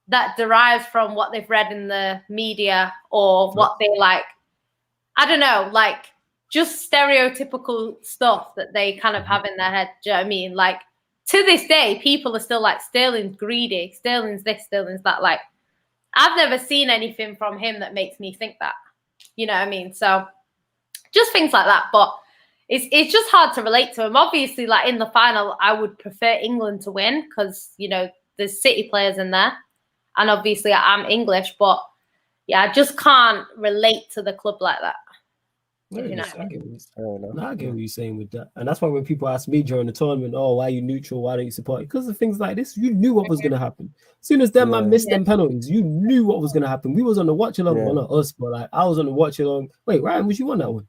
that derives from what they've read in the media or what they like. I don't know, like, just stereotypical stuff that they kind of have in their head. Do you know what I mean? Like, to this day, people are still like, Sterling's greedy, Sterling's this, Sterling's that. Like, I've never seen anything from him that makes me think that. You know what I mean? So just things like that. But it's just hard to relate to him. Obviously, like, in the final, I would prefer England to win because, there's City players in there. And obviously, I'm English. But, yeah, I just can't relate to the club like that. Yeah, If you know yes, what I I mean. get what Fair enough. no, I get what you're saying with that. And that's why when people ask me during the tournament, oh, why are you neutral? Why don't you support? Because of things like this, you knew what was going to happen. As soon as them man missed them penalties, you knew what was going to happen. We was on the watch along, well, not us, but like I was on the watch along. Wait, Ryan, was you on that one?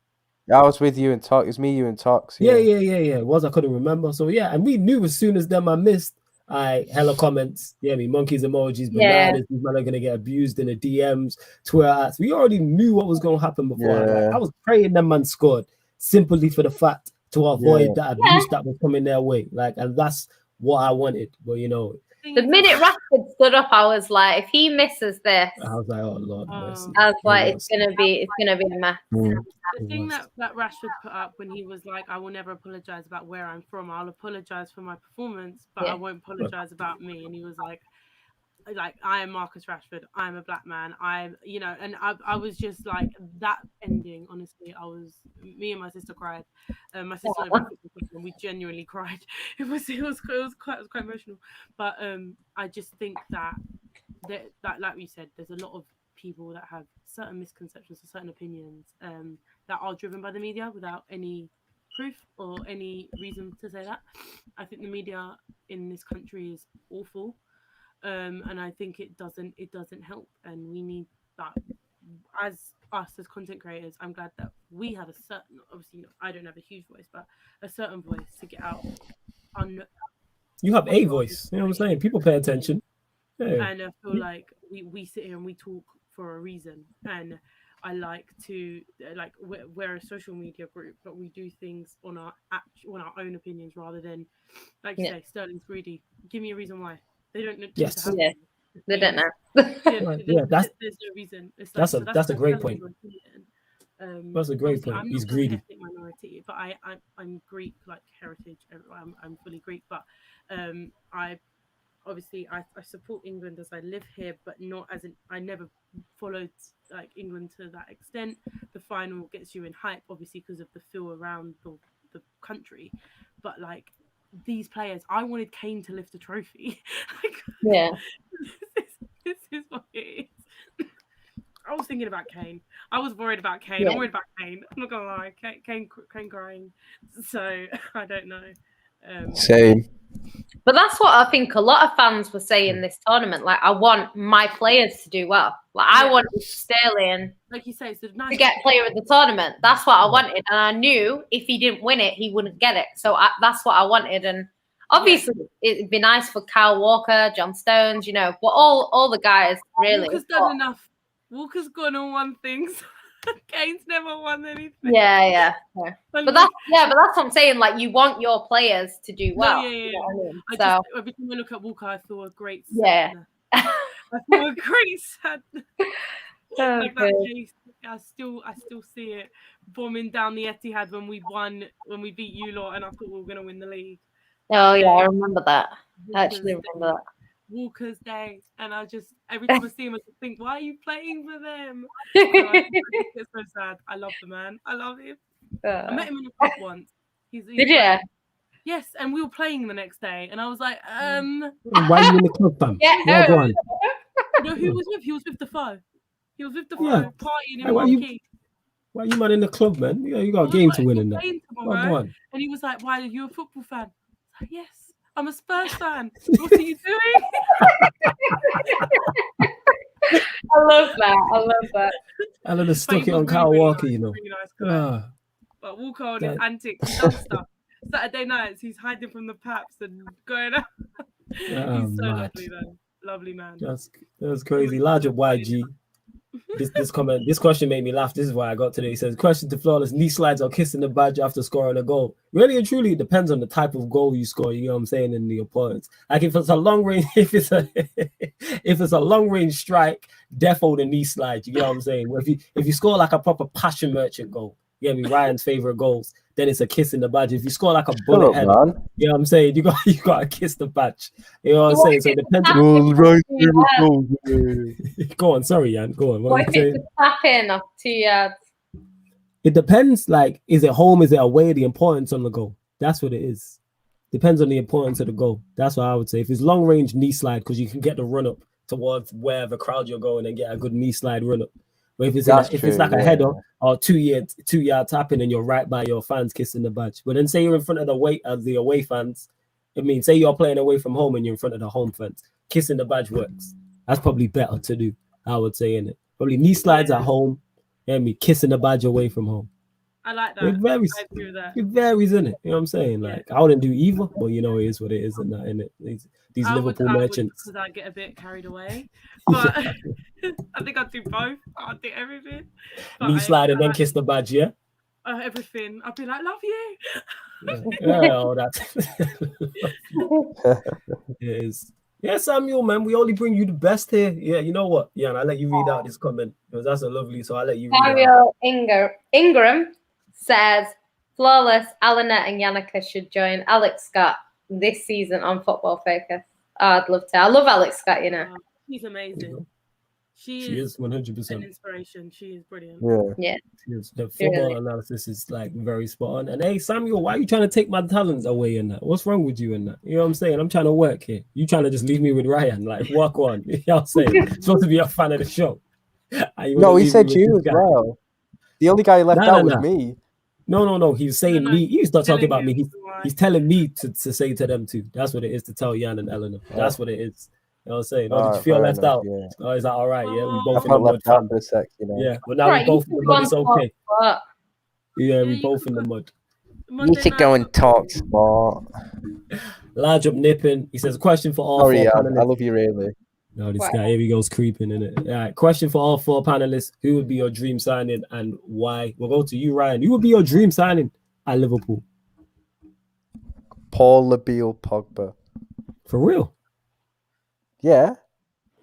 I was with you and Talk. It's me, you and Talks. Yeah. It was. I couldn't remember. So yeah, and we knew as soon as them man missed, hella comments. Yeah, monkeys, emojis, bananas. These men are gonna get abused in the DMs, Twitter ads. We already knew what was gonna happen before. Like, I was praying them man scored simply for the fact to avoid that abuse that was coming their way. Like, and that's what I wanted. But you know, the minute Rashford stood up, I was like, if he misses this, I was like, oh Lord mercy. I was like, it's gonna be a mess. The thing that Rashford put up when he was like, I will never apologize about where I'm from. I'll apologize for my performance, but I won't apologize about me. And he was like I am Marcus Rashford. I'm a black man. I'm, you know, and I was just like that ending. Honestly, me and my sister cried. My sister and we genuinely cried. It was quite emotional. But I just think that like we said, there's a lot of people that have certain misconceptions or certain opinions that are driven by the media without any proof or any reason to say that. I think the media in this country is awful, and I think it doesn't help, and we need that as us as content creators. I'm glad that we have a certain, obviously I don't have a huge voice, but a certain voice to get out on. You have a voice, you know what I'm saying? People pay attention. Yeah. And I feel like we sit here and we talk for a reason, and I like to we're a social media group, but we do things on our own opinions rather than, like you say, Sterling's greedy. Give me a reason why. They don't know. Yes. They don't know. There's no reason. It's like, that's a great point. That's a great point. I'm He's not greedy. An ethnic minority, but I'm Greek, like heritage. I'm fully Greek, but I support England as I live here, but not as I never followed like England to that extent. The final gets you in hype, obviously, because of the feel around the country. But like these players, I wanted Kane to lift a trophy. This is what it is. I was thinking about Kane. I was worried about Kane. I'm worried about Kane. I'm not gonna lie. Kane crying. So I don't know. Same. But that's what I think a lot of fans were saying this tournament. Like, I want my players to do well. Like, I wanted Sterling, like you say, to get player of the tournament. That's what I wanted, and I knew if he didn't win it, he wouldn't get it. So that's what I wanted, and obviously it'd be nice for Kyle Walker, John Stones, you know, but all the guys really. Walker's done enough. Walker's gone and won things. Kane's never won anything. Yeah. But that's what I'm saying. Like, you want your players to do well. No, You know what I mean? Every time I look at Walker, I feel a great sadness. I feel a great sadness. Like that case, I still see it bombing down the Etihad when we beat you lot, and I thought we were gonna win the league. Oh yeah, I remember that. I actually remember that. Walker's Day, and I just every time I see him, I just think, why are you playing for them? It's so sad. I love the man. I love him. I met him in the club once. He's Did you? Yes, and we were playing the next day, and I was like, why are you in the club, fam? Yeah, go on. No, who was with? He was with the foe. He was with the foe, partying in Marquee. Why are you man in the club, man? You got a game to win in that. And he was like, why are you a football fan? I was like, yes. I'm a Spurs fan. What are you doing? I love that. I love to stuck it on Kyle Walker, you know. Really nice but Walker on his antics, he does stuff. Saturday nights, he's hiding from the paps and going out. He's so lovely, though. Lovely man. That's crazy. Large up YG. This question made me laugh. This is why I got today. He says, question to Flawless: knee slides or kissing the badge after scoring a goal? Really and truly, it depends on the type of goal you score. You know what I'm saying? In the opponents, like if it's a long range, if it's a long range strike, defo the knee slide. You know what I'm saying? If you score like a proper passion merchant goal, you know, Ryan's favorite goals, then it's a kiss in the badge. If you score like a bullet head, you know what I'm saying? You got to kiss the badge. You know what I'm saying? So it depends. Go on, sorry, Jan. Go on. What if it's a tap in of 2 yards? It depends. Like, is it home? Is it away? The importance on the goal. That's what it is. Depends on the importance of the goal. That's what I would say. If it's long range knee slide, because you can get the run up towards wherever crowd you're going and get a good knee slide run up. But if it's That's if it's true, like a header or 2-yard tapping and you're right by your fans kissing the badge. But then say you're in front of the away fans. I mean, say you're playing away from home and you're in front of the home fans, kissing the badge works. That's probably better to do, I would say, in it. Probably knee slides at home, and me kissing the badge away from home. I like that. It varies. I agree with that. It varies, in it. You know what I'm saying? Like I wouldn't do either, but you know, it is what it is, and that in it. These Liverpool merchants. Because I get a bit carried away, but I think I'd do both. I'll do everything. Knee slide and then kiss the badge, yeah. Everything. I'd be like, love you. Yeah, all that. It is. Yeah, Samuel, man, we only bring you the best here. Yeah, you know what? Yeah, and I'll let you read out this comment because that's a lovely. So I'll let you read Samuel Ingram says, flawless, Alana and Yannicka should join Alex Scott this season on Football Focus. Oh, I'd love to. I love Alex Scott, you know. She's amazing. She is 100% an inspiration. She is brilliant. Yeah. The football analysis is like very spot on. And hey, Samuel, why are you trying to take my talents away in that? What's wrong with you in that? You know what I'm saying? I'm trying to work here. You trying to just leave me with Ryan? Like, walk on. You know what I'm saying? You're supposed to be a fan of the show. No, he said you as well. The only guy left out was me. No. He's saying me. He's not talking about me. He's telling me to say to them too. That's what it is to tell Jan and Eleanor. That's what it is. You know what I'm saying? Oh, did you feel left out? Yeah. Oh, is that all right? Yeah, we both in the mud. For a sec, you know. Yeah, but now we both in the mud. It's okay. Yeah, we both in the mud. You need to go and talk smart. Large up nipping. He says, question for all Sorry, four I panelists. love you really. No, this guy, here he goes creeping in it. All right, question for all four panelists. Who would be your dream signing and why? We'll go to you, Ryan. Who would be your dream signing at Liverpool? Paul Labille Pogba. For real? Yeah.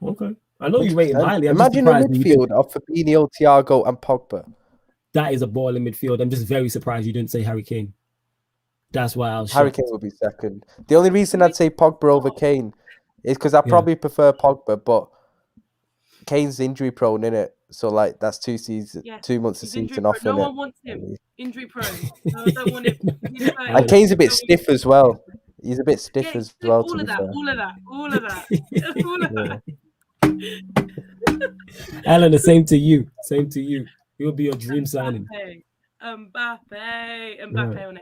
Okay. I know you rate him highly. Imagine a midfield of Fabinho, Thiago, and Pogba. That is a ball in midfield. I'm just very surprised you didn't say Harry Kane. That's why I was Harry Kane would be second. The only reason I'd say Pogba over Kane is because I probably prefer Pogba, but Kane's injury prone, innit? So like that's 2 months of season off. No one wants him. Injury prone. No, I don't want him. And Kane's a bit stiff as well. He's a bit stiff as well. All of that. Alan, the same to you. He'll be your dream signing. Mbappe.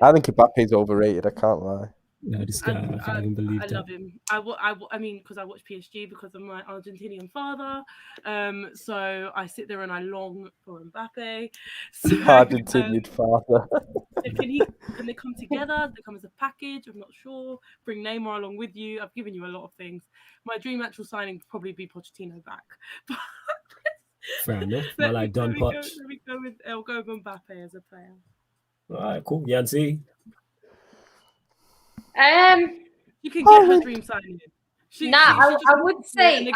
I think Mbappe's overrated. I can't lie. No, this guy, I can't even believe that. I love him. I mean, because I watch PSG because of my Argentinian father. So I sit there and I long for Mbappe. So, Argentinian father. Can they come together? They come as a package. I'm not sure. Bring Neymar along with you. I've given you a lot of things. My dream actual signing would probably be Pochettino back. Fair enough. I like Don Poch. I'll go with Mbappe as a player. All right, cool. Yancy. You can get her dream signing. I would say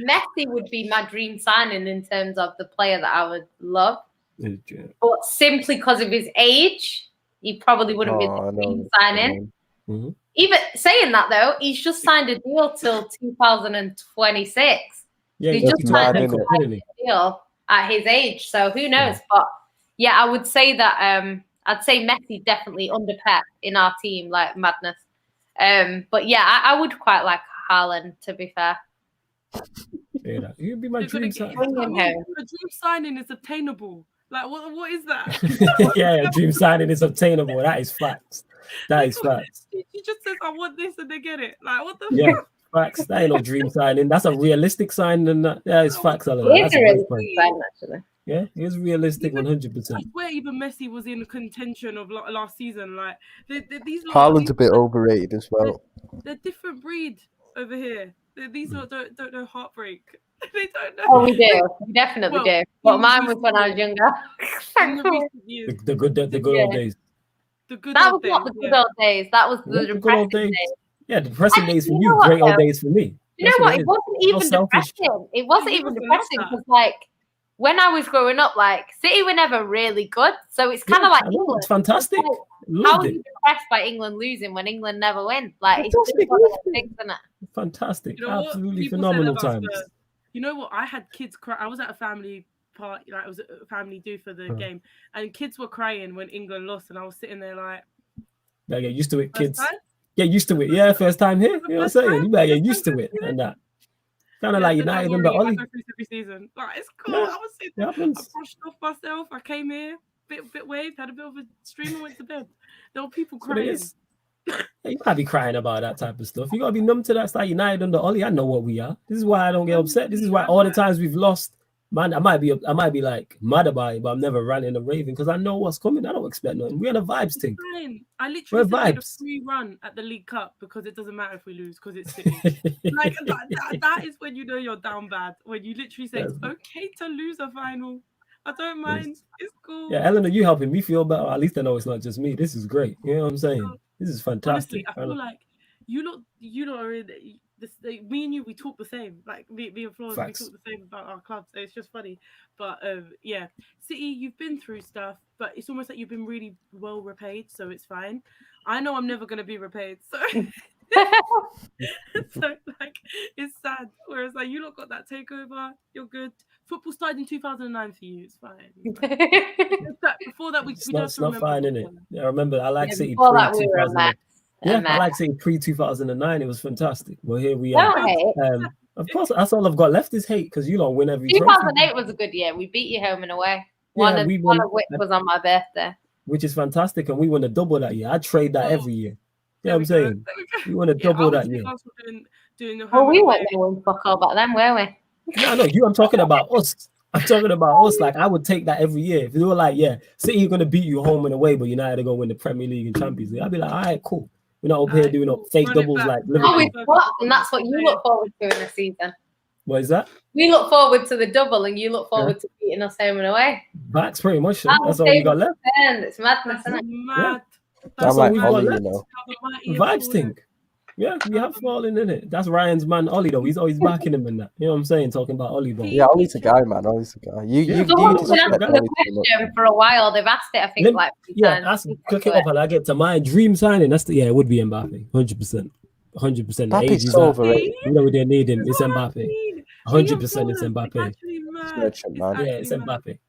Messi would be my dream signing in terms of the player that I would love. But simply because of his age, he probably wouldn't be the dream signing. Mm-hmm. Even saying that though, he's just signed a deal till 2026. Yeah, he's just signed a deal at his age. So who knows? But yeah, I would say that I'd say Messi definitely under Pep in our team, like madness. But yeah, I would quite like Haaland, to be fair. Yeah, you'd be my dream signing. The dream signing is obtainable. Like, what is that? Yeah, dream signing is obtainable. That is facts. She just says, I want this, and they get it. Like, what the fuck? Facts. That ain't no dream signing. That's a realistic sign. And yeah, it's facts. It's a realistic sign, actually. Yeah, it's realistic, 100%. I swear, even Messi was in contention of last season. Like these. Haaland's a bit overrated as well. They're different breed over here. These don't know heartbreak. They don't know. Oh, we do. We definitely do. But mine was when I was younger. The good old days. That was not the good old days. That was the depressing days. Yeah, depressing days for you, great old days for me. You know what? It wasn't even depressing. It wasn't even depressing because, like, when I was growing up, like, City were never really good. So it's kind of like England. It's fantastic. Like, how are you depressed by England losing when England never win? Like, it's just one of the things, isn't it? Fantastic. Absolutely phenomenal times. You know what? I had kids cry. I was at a family party, like, it was a family do for the game, and kids were crying when England lost, and I was sitting there like, "Yeah, get used to it, kids. Get used to it. Yeah, first time here. You know what I'm saying? You better get used to it and that." Kind of like don't United worry, under I Ollie. go through this every season. Like, it's cool. Yeah, I was sitting it there, I happens. brushed off myself. I came here, bit waved, had a bit of a stream, and went to bed. There were people That's what it crying. is. Yeah, you can't be crying about that type of stuff. You gotta be numb to that. It's like United under Ollie. I know what we are. This is why I don't get upset. This is why all the times we've lost, man, I might be like mad about it, but I'm never ranting and raving because I know what's coming. I don't expect nothing. We're on a vibes thing. Fine. I literally We're said we had a vibes. free run at the League Cup because it doesn't matter if we lose because it's City. Like that is when you know you're down bad. When you literally say it's okay to lose a final. I don't mind. It's cool. Yeah, Eleanor, you helping me feel better. At least I know it's not just me. This is great. You know what I'm saying? This is fantastic. Honestly, I feel like you lot are in me and you, we talk the same. Like me and Florence, we talk the same about our clubs. So it's just funny. But yeah, City, you've been through stuff, but it's almost like you've been really well repaid, so it's fine. I know I'm never gonna be repaid, so so like it's sad. Whereas like you lot got that takeover, you're good. Football started in 2009 for you, it's fine. Before that, we don't have to remember. Fine, innit? Yeah, I remember. I like City before that we were a mess. Yeah, I like City pre-2009. It was fantastic. Well, here we are. Of course, that's all I've got left is hate because you don't win every 2008 was a good year. We beat you home and away. One of which was on my birthday. Which is fantastic, and we won a double that year. I trade that every year. You know what I'm saying? We won a double that year. Well, we weren't doing fuck all back then, were we? No, I'm talking about us. I'm talking about us. Like, I would take that every year. If they were like, yeah, City are going to beat you home and away, but United are going to win the Premier League and Champions League, I'd be like, all right, cool. We're not up here doing up fake doubles like Liverpool. And that's what you look forward to in the season. What is that? We look forward to the double and you look forward to beating us home and away. That's pretty much it. That's all we got left. It's madness, isn't it? Yeah. That's all we got left. Vibes thing. Yeah, we have fallen in it. That's Ryan's man, Ollie, though. He's always backing him in that. You know what I'm saying? Talking about Ollie, though. Yeah, Ollie's a guy, man. Ollie's a guy. Someone's been asking the question for a while. They've asked it, I think, click it up and I get to my dream signing. It would be Mbappe. 100%. 100%. Mbappe's so overrated. You know, we didn't need him. It's Mbappe. 100% it's Mbappe. Yeah, it's Mbappe.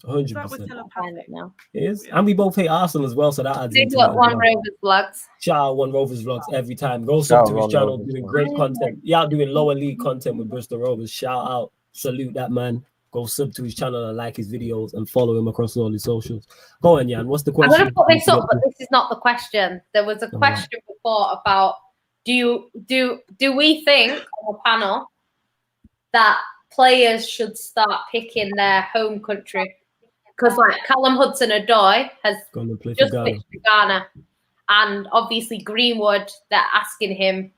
100%. It is. And we both hate Arsenal as well, so that adds into it. One Rovers vlogs. Shout out One Rovers vlogs every time. Go sub to his channel, doing great content. Yeah, doing lower league content with Bristol Rovers. Shout out, salute that man. Go sub to his channel and like his videos and follow him across all his socials. Go on, Jan. What's the question? I'm going to put this up, but this is not the question. There was a question before about do we think on the panel that players should start picking their home country? Because like Callum Hudson-Odoi has just switched to Ghana, and obviously Greenwood, they're asking him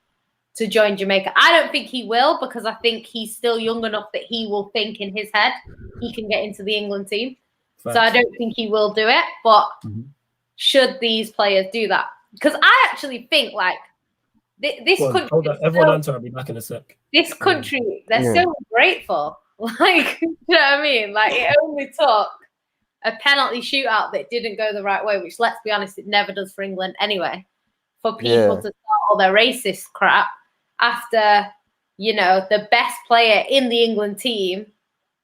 to join Jamaica. I don't think he will because I think he's still young enough that he will think in his head he can get into the England team. Facts. So I don't think he will do it. But should these players do that? Because I actually think like this country. Hold on. Everyone answer. I'll be back in a sec. This country, they're so grateful. Like, you know what I mean? Like it only took a penalty shootout that didn't go the right way, which, let's be honest, it never does for England anyway, for people to start all their racist crap after, you know, the best player in the England team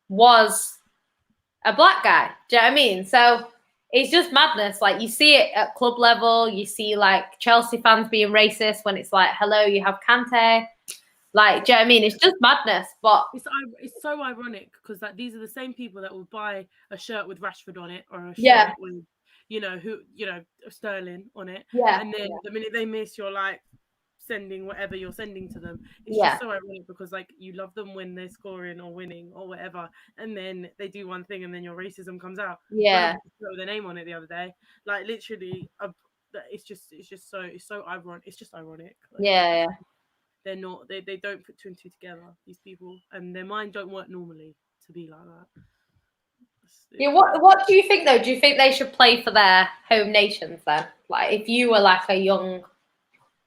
was a black guy. Do you know what I mean? So it's just madness. Like, you see it at club level. You see, like, Chelsea fans being racist when it's like, hello, you have Kante. Like, do you know what I mean? It's just madness, but it's so ironic because like these are the same people that will buy a shirt with Rashford on it or a shirt with, Sterling on it. Yeah. And then the minute they miss, you're like sending whatever you're sending to them. It's just so ironic because like you love them when they're scoring or winning or whatever, and then they do one thing and then your racism comes out. Yeah. With their name on it the other day, like literally, it's so ironic. It's just ironic. Like, yeah. They're not. They don't put two and two together. These people and their mind don't work normally to be like that. Yeah. What do you think though? Do you think they should play for their home nations then? Like, if you were like a young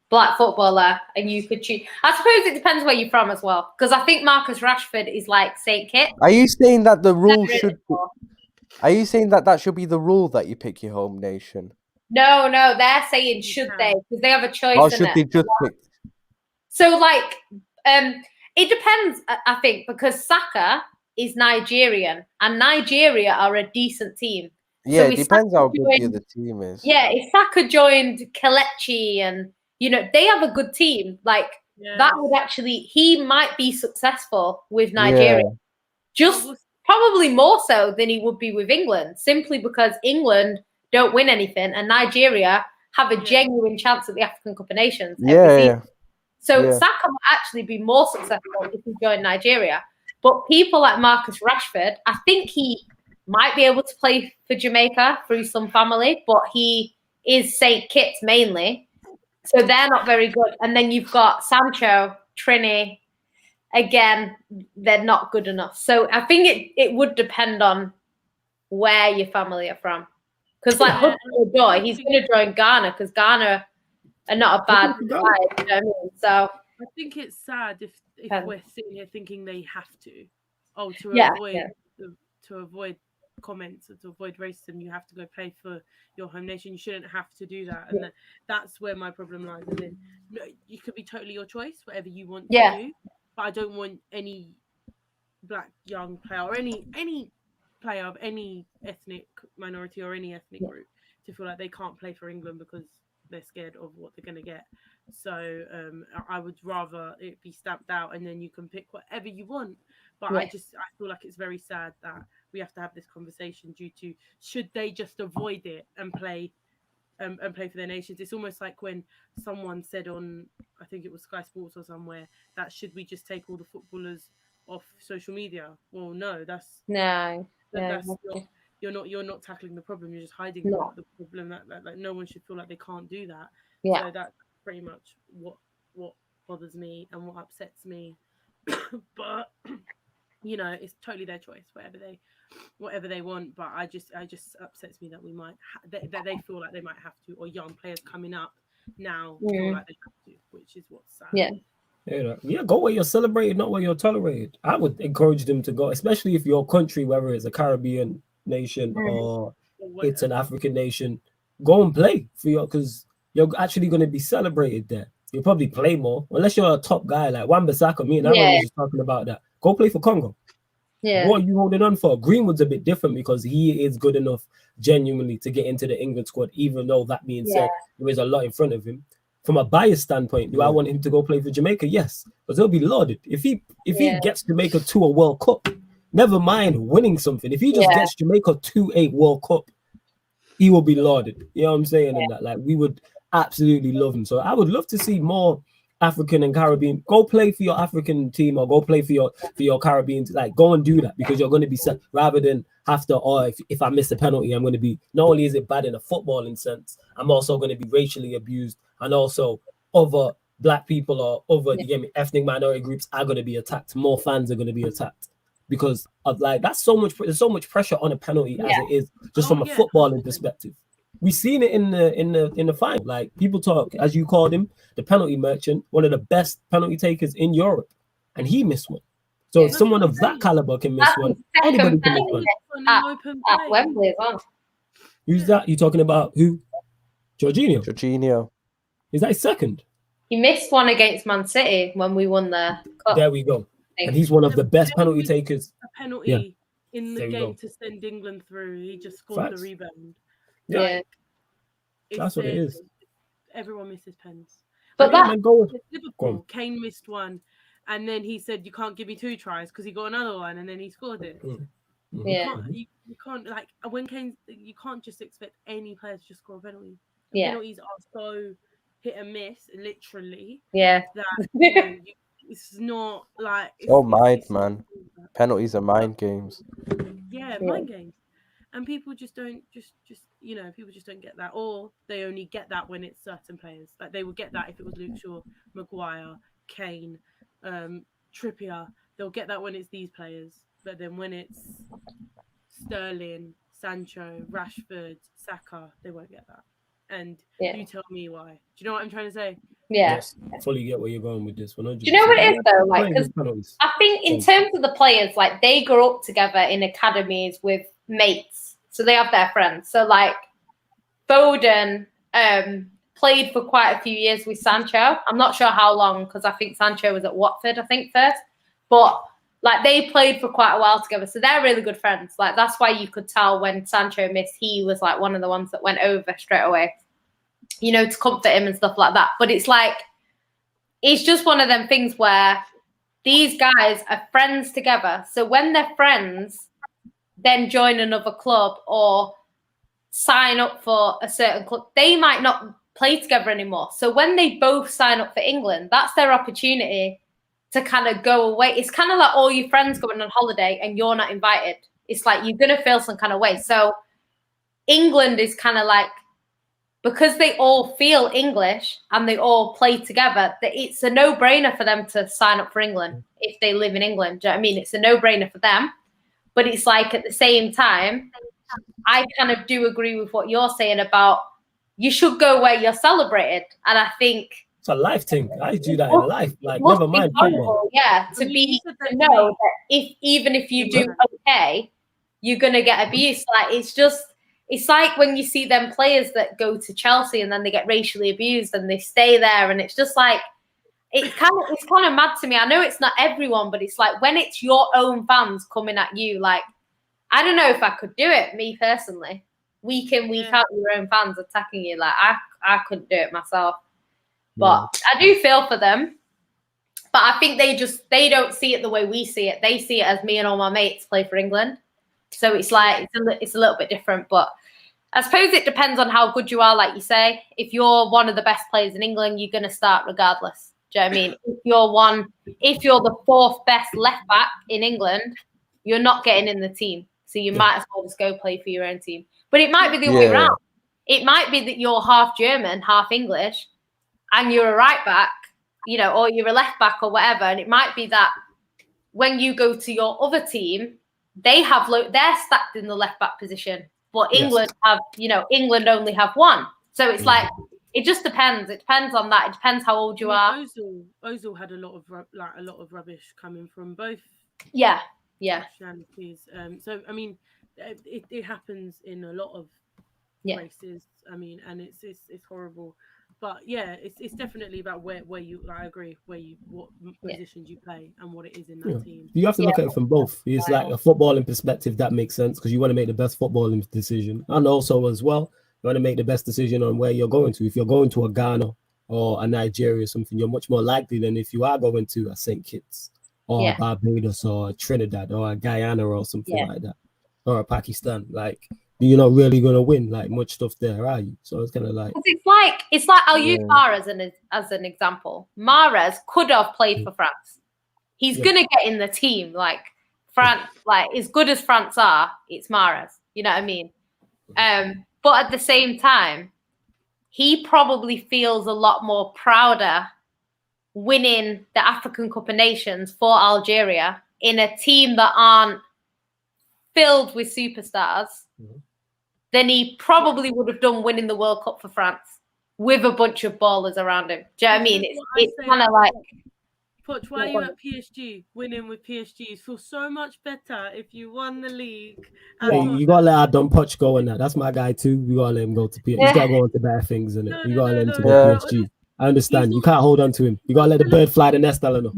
black footballer and you could choose, I suppose it depends where you're from as well. Because I think Marcus Rashford is like Saint Kitts. Are you saying that the rule should? Are you saying that should be the rule that you pick your home nation? No. They're saying should they? Because they have a choice. Or should they just pick? So, like, it depends, I think, because Saka is Nigerian, and Nigeria are a decent team. Yeah, so it depends how good the other team is. Yeah, if Saka joined Kelechi and, you know, they have a good team. Like, that would actually, he might be successful with Nigeria. Just probably more so than he would be with England, simply because England don't win anything and Nigeria have a genuine chance at the African Cup of Nations. So Saka might actually be more successful if he joined Nigeria. But people like Marcus Rashford, I think he might be able to play for Jamaica through some family, but he is St. Kitts mainly. So they're not very good. And then you've got Sancho, Trini. Again, they're not good enough. So I think it would depend on where your family are from. Because like Hudson-Odoi, he's going to join Ghana because Ghana are not a bad side. You know what I mean? So I think it's sad if we're sitting here thinking they have to. Oh, to avoid comments or to avoid racism, you have to go play for your home nation. You shouldn't have to do that. And that's where my problem lies. And then you could be totally your choice, whatever you want to do. But I don't want any black young player or any player of any ethnic minority or any ethnic group to feel like they can't play for England because they're scared of what they're going to get. So I would rather it be stamped out and then you can pick whatever you want. But I feel like it's very sad that we have to have this conversation due to should they just avoid it and play for their nations. It's almost like when someone said on, I think it was Sky Sports or somewhere, that should we just take all the footballers off social media? Well, no, that's you're not tackling the problem. You're just hiding the problem. That no one should feel like they can't do that. So that's pretty much what bothers me and what upsets me. But you know, it's totally their choice, whatever they want. But I just upsets me that we might that they feel like they might have to, or young players coming up now feel like they have to, which is what's sad. Go where you're celebrated, not where you're tolerated. I would encourage them to go, especially if your country, whether it's a Caribbean nation or it's an African nation, go and play for because you're actually going to be celebrated there. You'll probably play more, unless you're a top guy like Wan-Bissaka. Me and Aaron was just talking about that. Go play for Congo. What are you holding on for? Greenwood's a bit different because he is good enough genuinely to get into the England squad, even though that being said, there is a lot in front of him. From a bias standpoint, do I want him to go play for Jamaica? Yes, because he'll be lauded. If he gets Jamaica to a World Cup, never mind winning something. If he just gets Jamaica to a World Cup, he will be lauded. You know what I'm saying? And that, like, we would absolutely love him. So I would love to see more African and Caribbean. Go play for your African team or go play for your Caribbean. Like, go and do that because you're going to be set rather than have to. Or if I miss a penalty, I'm going to be. Not only is it bad in a footballing sense, I'm also going to be racially abused. And also, other black people or other ethnic minority groups are going to be attacked. More fans are going to be attacked because of like that's so much. There's so much pressure on a penalty as it is just from a footballing perspective. We've seen it in the final. Like people talk, as you called him, the penalty merchant, one of the best penalty takers in Europe, and he missed one. So if someone of that caliber can miss one, anybody can miss one. At Wembley as well. Who's that? You talking about who? Jorginho. Is that his second? He missed one against Man City when we won the cup. There we go. And he's one of the best penalty takers. A penalty in the game to send England through. He just scored the rebound. That's what it is. Everyone misses pens. But Liverpool, Kane missed one. And then he said, you can't give me 2 tries because he got another one and then he scored it. You can't like when Kane, you can't just expect any player to just score a penalty. Penalties are so hit and miss, literally. That it's not like it's man. Penalties are mind games. Mind games. And people just don't people just don't get that, or they only get that when it's certain players. Like they would get that if it was Luke Shaw, Maguire, Kane, Trippier. They'll get that when it's these players. But then when it's Sterling, Sancho, Rashford, Saka, they won't get that. And you tell me why. Do you know what I'm trying to say? Yes, I fully get where you're going with this one. Do you know what it is though? Like, because I think in terms of the players, like they grow up together in academies with mates, so they have their friends. So like Foden played for quite a few years with Sancho. I'm not sure how long because I think Sancho was at Watford, first, but like they played for quite a while together, so they're really good friends. Like that's why you could tell when Sancho missed, he was like one of the ones that went over straight away, to comfort him and stuff like that. But it's like it's just one of them things where these guys are friends together. So when they're friends, then join another club or sign up for a certain club, they might not play together anymore. So when they both sign up for England, that's their opportunity to kind of go away. It's kind of like all your friends going on holiday and you're not invited. It's like you're going to feel some kind of way. So England is kind of like, because they all feel English and they all play together, that it's a no-brainer for them to sign up for England if they live in England. Do you know what I mean? It's a no-brainer for them. But it's like at the same time, I kind of do agree with what you're saying about you should go where you're celebrated. And I think it's a life thing. I do that in life. Like, never mind football. Yeah, to know that even if you do okay, you're gonna get abused. Like it's like when you see them players that go to Chelsea and then they get racially abused and they stay there, and it's just like it's kind of mad to me. I know it's not everyone, but it's like when it's your own fans coming at you, like I don't know if I could do it, me personally. Week in, week out, your own fans attacking you. Like I couldn't do it myself. But I do feel for them. But I think they don't see it the way we see it. They see it as me and all my mates play for England. So it's like it's a little bit different. But I suppose it depends on how good you are, like you say. If you're one of the best players in England, you're gonna start regardless. Do you know what I mean? If you're the fourth best left back in England, you're not getting in the team. So you might as well just go play for your own team. But it might be the other way around. It might be that you're half German, half English, and you're a right back, you know, or you're a left back or whatever. And it might be that when you go to your other team, they're stacked in the left back position. But England England only have one. So it's like, it just depends. It depends on that. It depends how old you are. Ozil had a lot of rubbish coming from both. Yeah. So I mean, it happens in a lot of races. I mean, and it's horrible. But yeah, it's definitely about where you. I agree. What positions you play and what it is in that team. You have to look at it from both. It's like a footballing perspective that makes sense because you want to make the best footballing decision, and also as well, you want to make the best decision on where you're going to. If you're going to a Ghana or a Nigeria or something, you're much more likely than if you are going to a St. Kitts or Barbados or Trinidad or a Guyana or something like that, or a Pakistan. Like, you're not really gonna win like much stuff there, are you? So it's kind of like it's like I'll use Mahrez as an example. Mahrez could have played for France. He's gonna get in the team. Like France, like as good as France are, it's Mahrez. You know what I mean? But at the same time, he probably feels a lot more prouder winning the African Cup of Nations for Algeria in a team that aren't filled with superstars than he probably would have done winning the World Cup for France with a bunch of ballers around him. Do you know what I mean? It's kind of like... Poch, why are you at PSG? Winning with PSG, you feel so much better if you won the league. Hey, you gotta let our Don Poch go in that. That's my guy too. You gotta let him go to PSG. He's gotta go on to better things, innit? You gotta let him to go to PSG. I understand. You can't hold on to him. You gotta let the bird fly the nest, Eleanor.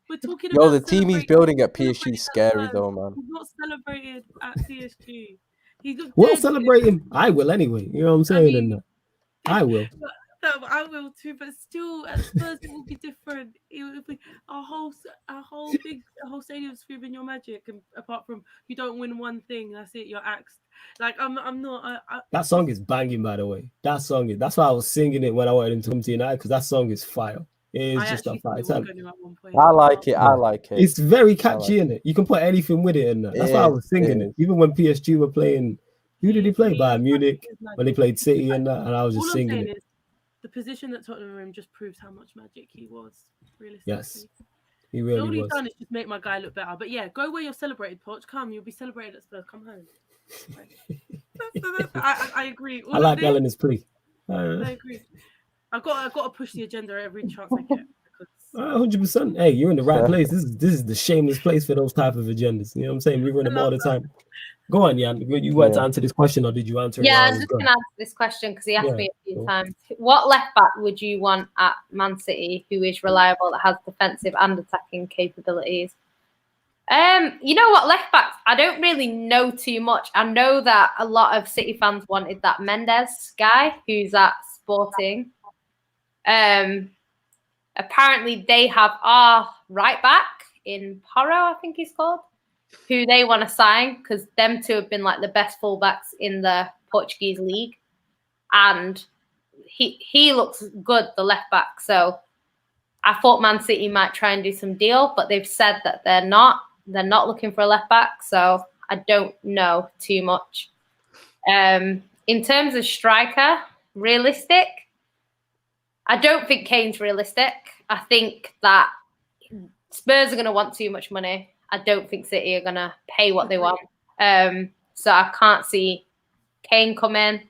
We're talking about the team he's building at PSG is scary though, man. He's not celebrated at PSG. We'll celebrate him. I will anyway. You know what I'm saying? I will. I will too, but still, at Spurs it will be different. It will be a whole stadium screaming your magic, and apart from you don't win one thing, that's it. You're axed. Like I'm not. That song is banging, by the way. That's why I was singing it when I went into Humti United, because that song is fire. It is just a fire. I like it. It's very catchy, isn't it? You can put anything with it, and that's why I was singing it. Even when PSG were playing, who did he play? Bayern Munich, when they played City and that, and I was just singing it. The position that Tottenham were in just proves how much magic he was, realistically. Yes, he really was. All he's done is just make my guy look better. But yeah, go where you're celebrated, Poch. Come, you'll be celebrated at Spurs. Come home. I agree. I like Eleanor's plea. I agree. I've got to push the agenda every chance I get. 100%. Hey, you're in the right place. This is the shameless place for those type of agendas. You know what I'm saying? We run them all the time. Go on, Jan. You want to answer this question, or did you answer it? Yeah, I'm just going to answer this question because he asked me a few times. What left back would you want at Man City who is reliable, that has defensive and attacking capabilities? You know what, left backs, I don't really know too much. I know that a lot of City fans wanted that Mendes guy who's at Sporting. apparently they have our right back in Porro, I think he's called, who they want to sign because them two have been like the best fullbacks in the Portuguese league. And he looks good, the left back. So I thought Man City might try and do some deal, but they've said that they're not looking for a left back. So I don't know too much. In terms of striker, realistic, I don't think Kane's realistic. I think that Spurs are going to want too much money. I don't think City are going to pay what they want. So I can't see Kane come in.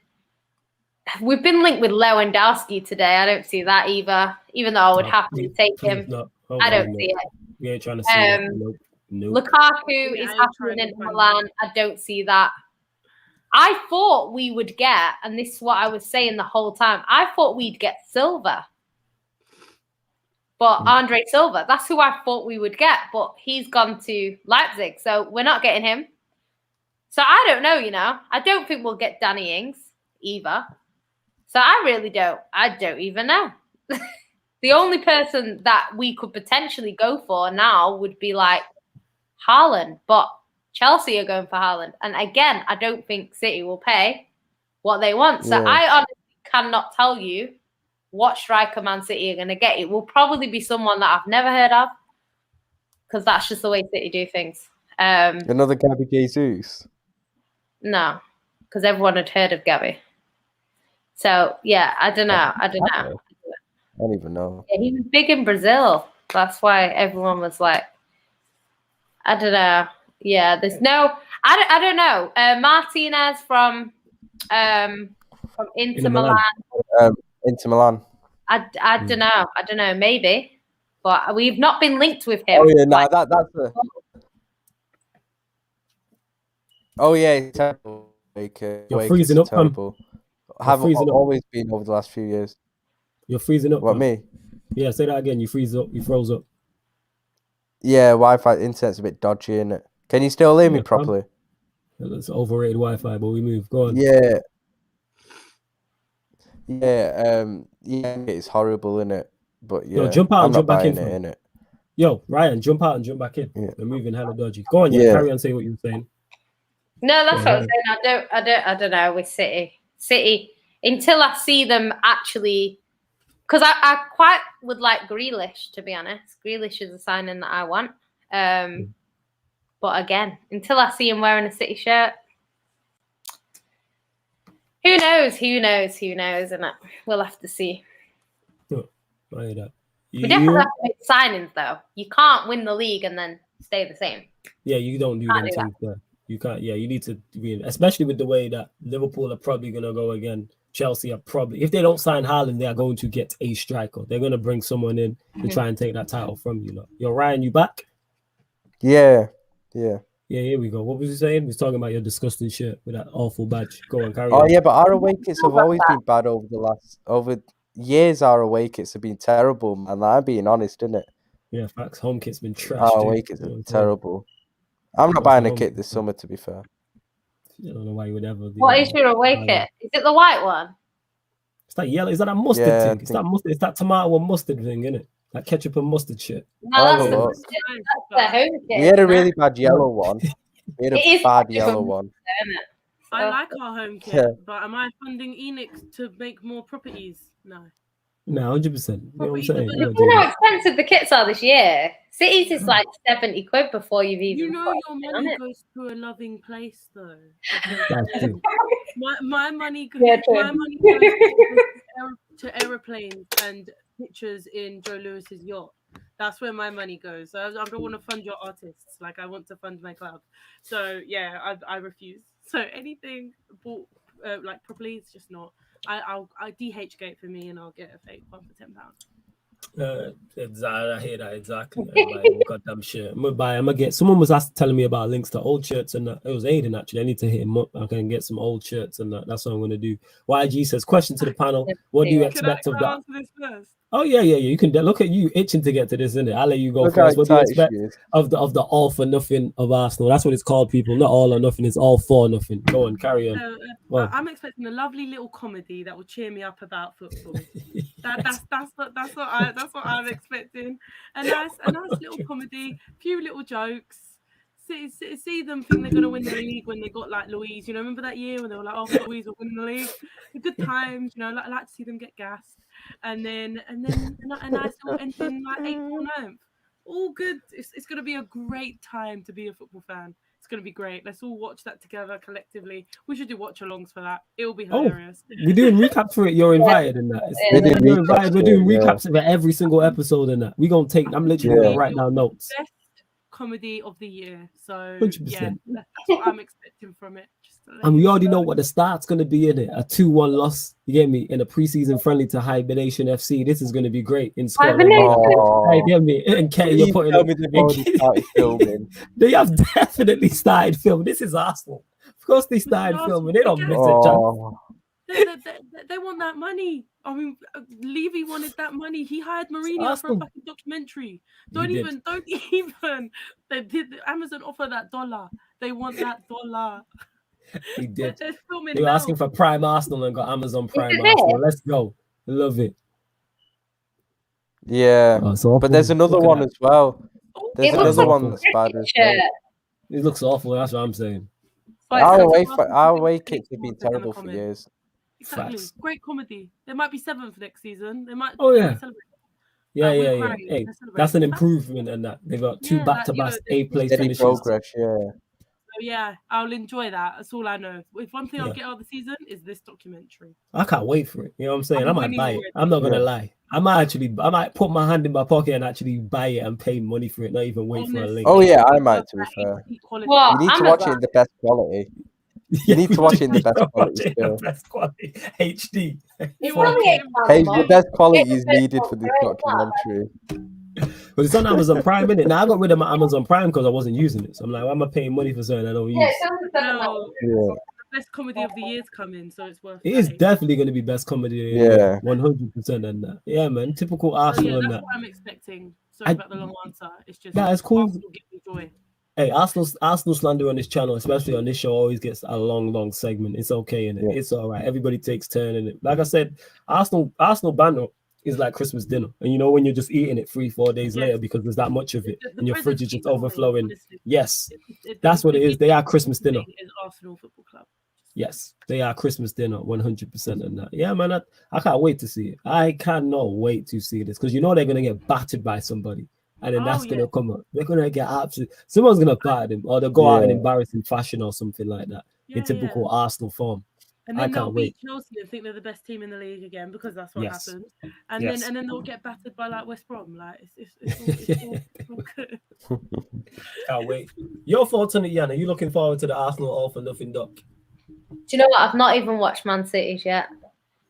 We've been linked with Lewandowski today. I don't see that either, even though I would have to take him. I don't see it. We ain't trying to see that. Nope. Lukaku is happening in Milan. I don't see that. I thought we would get, and this is what I was saying the whole time, I thought we'd get Silva. But Andre Silva, that's who I thought we would get. But he's gone to Leipzig, so we're not getting him. So I don't know, I don't think we'll get Danny Ings either. So I really don't. I don't even know. The only person that we could potentially go for now would be like Haaland. But Chelsea are going for Haaland. And again, I don't think City will pay what they want. So I honestly cannot tell you what striker Man City are going to get. It will probably be someone that I've never heard of because that's just the way City do things. Another Gabby Jesus? No, because everyone had heard of Gabby. So, yeah, I don't know. I don't even know. Yeah, he was big in Brazil. That's why everyone was like, I don't know. Yeah, there's no, I don't know. Martinez from Inter Milan. Inter Milan. I don't know. I don't know. Maybe, but we've not been linked with him. Oh yeah, no, that's a. Oh yeah, terrible. You're freezing up. Terrible. Haven't always been over the last few years. You're freezing up. What, me? Yeah, say that again. You freeze up. You froze up. Yeah, Wi-Fi internet's a bit dodgy, innit? Can you still hear me properly? It's overrated Wi-Fi, but we move. Go on. Yeah. Yeah, it's horrible, innit? But yeah, Yo, jump out and jump back in. Innit? Yo, Ryan, jump out and jump back in. Yeah. We're moving hella dodgy. Go on, carry on, say what you were saying. No, that's what I'm saying. I don't know with City until I see them actually, because I quite would like Grealish, to be honest. Grealish is a signing that I want. But again, until I see him wearing a City shirt, who knows, and we'll have to see. I hear that. We definitely have to make signings, though. You can't win the league and then stay the same. Yeah, you don't do them things there. You can't. Yeah, you need to be, especially with the way that Liverpool are probably going to go again. Chelsea are probably, if they don't sign Haaland, they are going to get a striker. They're going to bring someone in to try and take that title from you. Yo, Ryan, you back? Yeah. Yeah, here we go. What was you saying? He was talking about your disgusting shirt with that awful badge. Go on, carry on. Oh, yeah, but our away kits have always been bad over years. Our away kits have been terrible, man. I'm being honest, isn't it? Yeah, facts. Home kit's been trash. Our away kits are terrible. I'm not buying a kit this summer, to be fair. I don't know why you would ever. What is your away kit? Is it the white one? It's that yellow. Is that mustard thing? It's that mustard. It's that tomato and mustard thing, isn't it? That ketchup and mustard shit. No, that's the home kit. We had a really bad yellow one. We had a bad yellow one. I like our home kit, but am I funding Enix to make more properties? No. No, 100%. You know what I'm saying? You know how expensive the kits are this year. Cities is like 70 quid before you've even. You know your money goes to a loving place, though. my money goes to aeroplanes and pictures in Joe Lewis's yacht. That's where my money goes. So I don't want to fund your artists like I want to fund my club. So yeah, I refuse. So anything bought like properly, it's just not. I DH gate for me and I'll get a fake one for £10. I hear that exactly. Goddamn shit. I'm gonna get. Someone was telling me about links to old shirts and it was Aiden actually. I need to hit him up. I can get some old shirts and that's what I'm gonna do. YG says, question to the panel: what do you expect of that? Oh yeah. You can look at you itching to get to this, isn't it? I'll let you go first. What do you expect of the all for nothing of Arsenal? That's what it's called, people. Not all or nothing. It's all for nothing. Go on, carry on. I'm expecting a lovely little comedy that will cheer me up about football. That's what I'm expecting. A nice little comedy, few little jokes. See them think they're gonna win the league when they got like Louise. Remember that year when they were like, "Oh, Louise will win the league." The good times, I like to see them get gassed, and then a nice little ending like 8th or 9th. All good. It's gonna be a great time to be a football fan. It's going to be great. Let's all watch that together collectively. We should do watch-alongs for that. It'll be hilarious. We're doing recaps for it. You're invited in that. You're invited. We're doing recaps for every single episode in that. We're going to take... I'm literally going to write down notes. Best comedy of the year. So, 100%. yeah, that's what I'm expecting from it. And we already know what the start's going to be in it. A 2-1 loss, you get me, in a preseason friendly to Hibernation FC. This is going to be great in Scotland. You get me? And Kenny, you're putting it. They have definitely started filming. This is Arsenal. Of course they started filming. They don't miss a chance. They want that money. I mean, Levy wanted that money. He hired Mourinho for a fucking documentary. Don't even. They did. Amazon offer that $1. They want that $1. He did. They were asking for Prime Arsenal and got Amazon Prime Arsenal. Let's go. Love it. Yeah. But there's another one as well. There's another one that's bad as well. It looks awful. That's what I'm saying. Our away kits have been terrible for years. Exactly. Facts. Great comedy. They might be 7th next season. They might. Oh yeah. Yeah. Hey, that's an improvement in that. They've got 2 back-to-back A-place finishes. Progress, yeah. So yeah, I'll enjoy that. That's all I know. If one thing I'll get out of the season is this documentary. I can't wait for it. You know what I'm saying? I might buy it. I'm not gonna lie. I might put my hand in my pocket and actually buy it and pay money for it, not even wait for a link. Oh yeah, I might, to be fair. You need to watch it in the best quality. You need to watch it in the best quality still. Best quality. HD. Hey, the best quality is needed for this documentary. But it's on Amazon Prime, innit? Now I got rid of my Amazon Prime because I wasn't using it. So I'm like, why am I paying money for something I don't use? The best comedy of the year's coming, so it's worth it. It is definitely going to be best comedy. Yeah, 100% and that. Yeah, man. Typical Arsenal and that. That's what I'm expecting. Sorry about the long answer. It's just it's cool. Arsenal give me joy. Hey, Arsenal slander on this channel, especially on this show, always gets a long segment. It's okay, innit? It's all right. Everybody takes turn in it. Like I said, Arsenal banter is like Christmas dinner, and when you're just eating it 3-4 days later because there's that much of it, and your fridge is just overflowing. Yes, that's what it is. They are Christmas dinner. Is Arsenal Football Club. Yes, they are Christmas dinner, 100% and that. Yeah, man, I can't wait to see it. I cannot wait to see this because they're gonna get battered by somebody, and then that's gonna come up. They're gonna get absolutely. Someone's gonna batter them, or they'll go out in embarrassing fashion or something like that in typical Arsenal form. And then they'll beat Chelsea and think they're the best team in the league again because that's what happens. And then they'll get battered by like West Brom. Like it's all good. Can't wait. Your thoughts on it, Jan? Are you looking forward to the Arsenal All for Nothing doc? Do you know what? I've not even watched Man City's yet.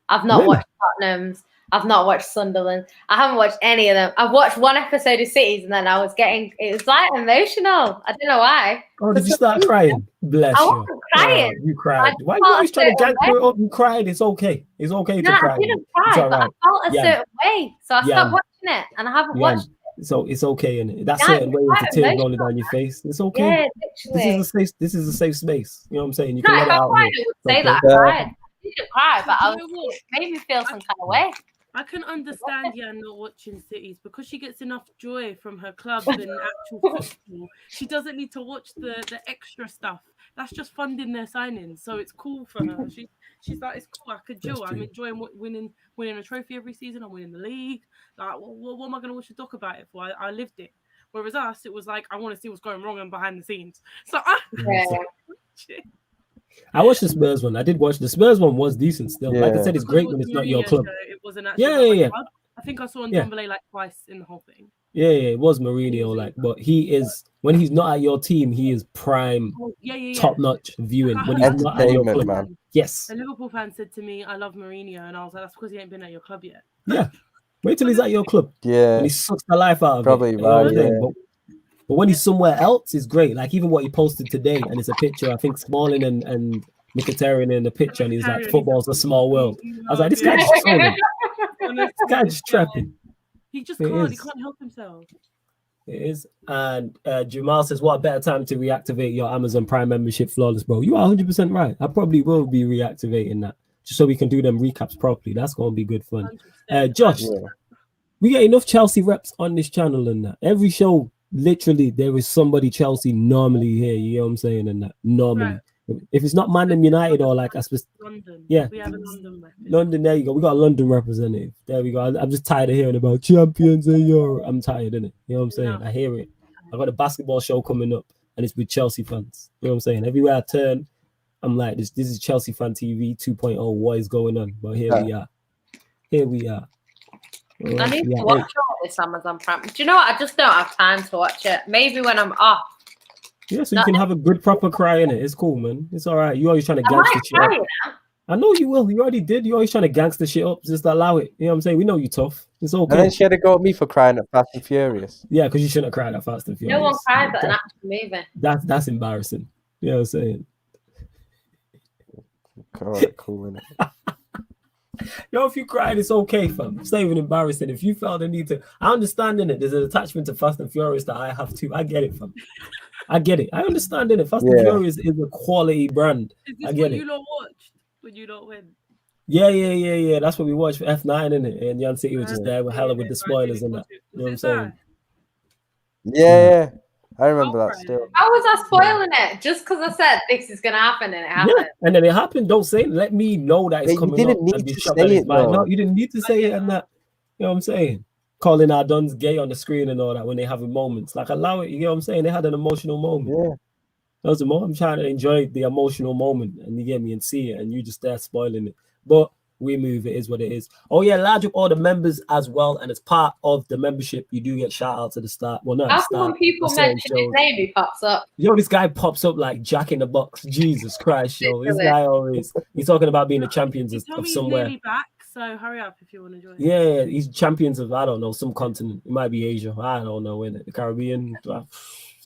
I've not watched Tottenham's. I've not watched Sunderland. I haven't watched any of them. I've watched one episode of Cities and then it was like emotional. I don't know why. Oh, did you start crying? Bless you. I wasn't crying. You cried. Why are you always trying to gang it up? You cried. It's okay. It's okay to cry. I didn't cry, but I felt a certain way. So I stopped watching it and I haven't watched it. So it's okay, innit? That certain way with the tears rolling down your face. It's okay. Yeah, literally. This is a safe space. You know what I'm saying? You can let it out. I would say that I cried. I didn't cry, but it made me feel some kind of way. I can understand Jan not watching Cities because she gets enough joy from her club and actual football. She doesn't need to watch the extra stuff. That's just funding their signings, so it's cool for her. She's like, it's cool. I could chill. I'm enjoying winning a trophy every season. I'm winning the league. Like, what am I going to watch a doc about it for? I lived it. Whereas us, it was like, I want to see what's going wrong and behind the scenes. So I watched the Spurs one. I did watch the Spurs one. Was decent still. Like I said, it's great when it's not your club. It wasn't actually club. I think I saw Ndombele like twice in the whole thing. Yeah, it was Mourinho, but he is when he's not at your team, he is prime, top-notch viewing. When he's not at your club, man. Yes. A Liverpool fan said to me, "I love Mourinho," and I was like, "That's because he ain't been at your club yet." Yeah, wait till he's at your club. Yeah, and he sucks the life out of probably it. Right, But when he's somewhere else, it's great. Like even what he posted today, and it's a picture. I think Smalling and Mkhitaryan in the picture, and he's like, "Football's a small world." I was like, "This guy's just trolling. This guy's just trapping." He just can't. He can't help himself. It is. And Jamal says, "What a better time to reactivate your Amazon Prime membership, flawless, bro." You are 100% right. I probably will be reactivating that. just so we can do them recaps properly. That's gonna be good fun. 100%. Josh, Yeah. we get enough Chelsea reps on this channel and that. Every show, literally, there is somebody Chelsea normally here. You know what I'm saying? And that normally, if it's not Man United or like London. Yeah. We have a London rep. London, there you go. We got a London representative. There we go. I'm just tired of hearing about champions and Euro. I'm tired, innit? You know what I'm saying? I hear it. I got a basketball show coming up, and it's with Chelsea fans. You know what I'm saying? Everywhere I turn, I'm like, this is Chelsea Fan TV 2.0. What is going on? But here we are. Here we are. I need to watch all this Amazon Prime. Do you know what? I just don't have time to watch it. Maybe when I'm off. Yeah, so you can have a good proper cry in it. It's cool, man. It's all right. You always trying to gangster shit up. I know you will. You already did. You always trying to gangster shit up. Just allow it. You know what I'm saying? We know you tough. It's okay. And then she had to go at me for crying at Fast and Furious. Yeah, because you shouldn't have cried at Fast and Furious. No one cries at an action movie. That's embarrassing. You know what I'm saying? Cool, innit? Yo, if you cried, it's okay, fam. It's not even embarrassing. If you felt the need to, I understand in it. There's an attachment to Fast and Furious that I have too. I get it, fam. I get it. I understand in it. Fast and Furious is a quality brand. Is this I get what it. you lot watched when you lot went? Yeah. That's what we watched for F9 in it. And Jan City was just there with hella with the spoilers and that. You know what I'm saying? Yeah. I remember that still. How was I spoiling it? Just because I said this is gonna happen and it happened. Yeah, and then it happened. Don't say it. Let me know that it's You coming. didn't up need and be to shocked say that it's it, mine. though. No, you didn't need to say it and that. You know what I'm saying? Calling our dons gay on the screen and all that when they having moments. Like, allow it. You know what I'm saying? They had an emotional moment. Yeah. That was the moment. I'm trying to enjoy the emotional moment and you get me and see it and you just there spoiling it. But we move. It is what it is. Oh yeah, large up all the members as well. And as part of the membership, you do get shout out to the start. Well, not How the come when start. people mention his name, he pops up? Yo, this guy pops up like Jack in the Box. Jesus Christ, yo. This guy always, he's talking about being the champions of somewhere. He's nearly back, so hurry up if you want to join. Yeah, he's champions of, I don't know, some continent. It might be Asia. I don't know, innit? The Caribbean,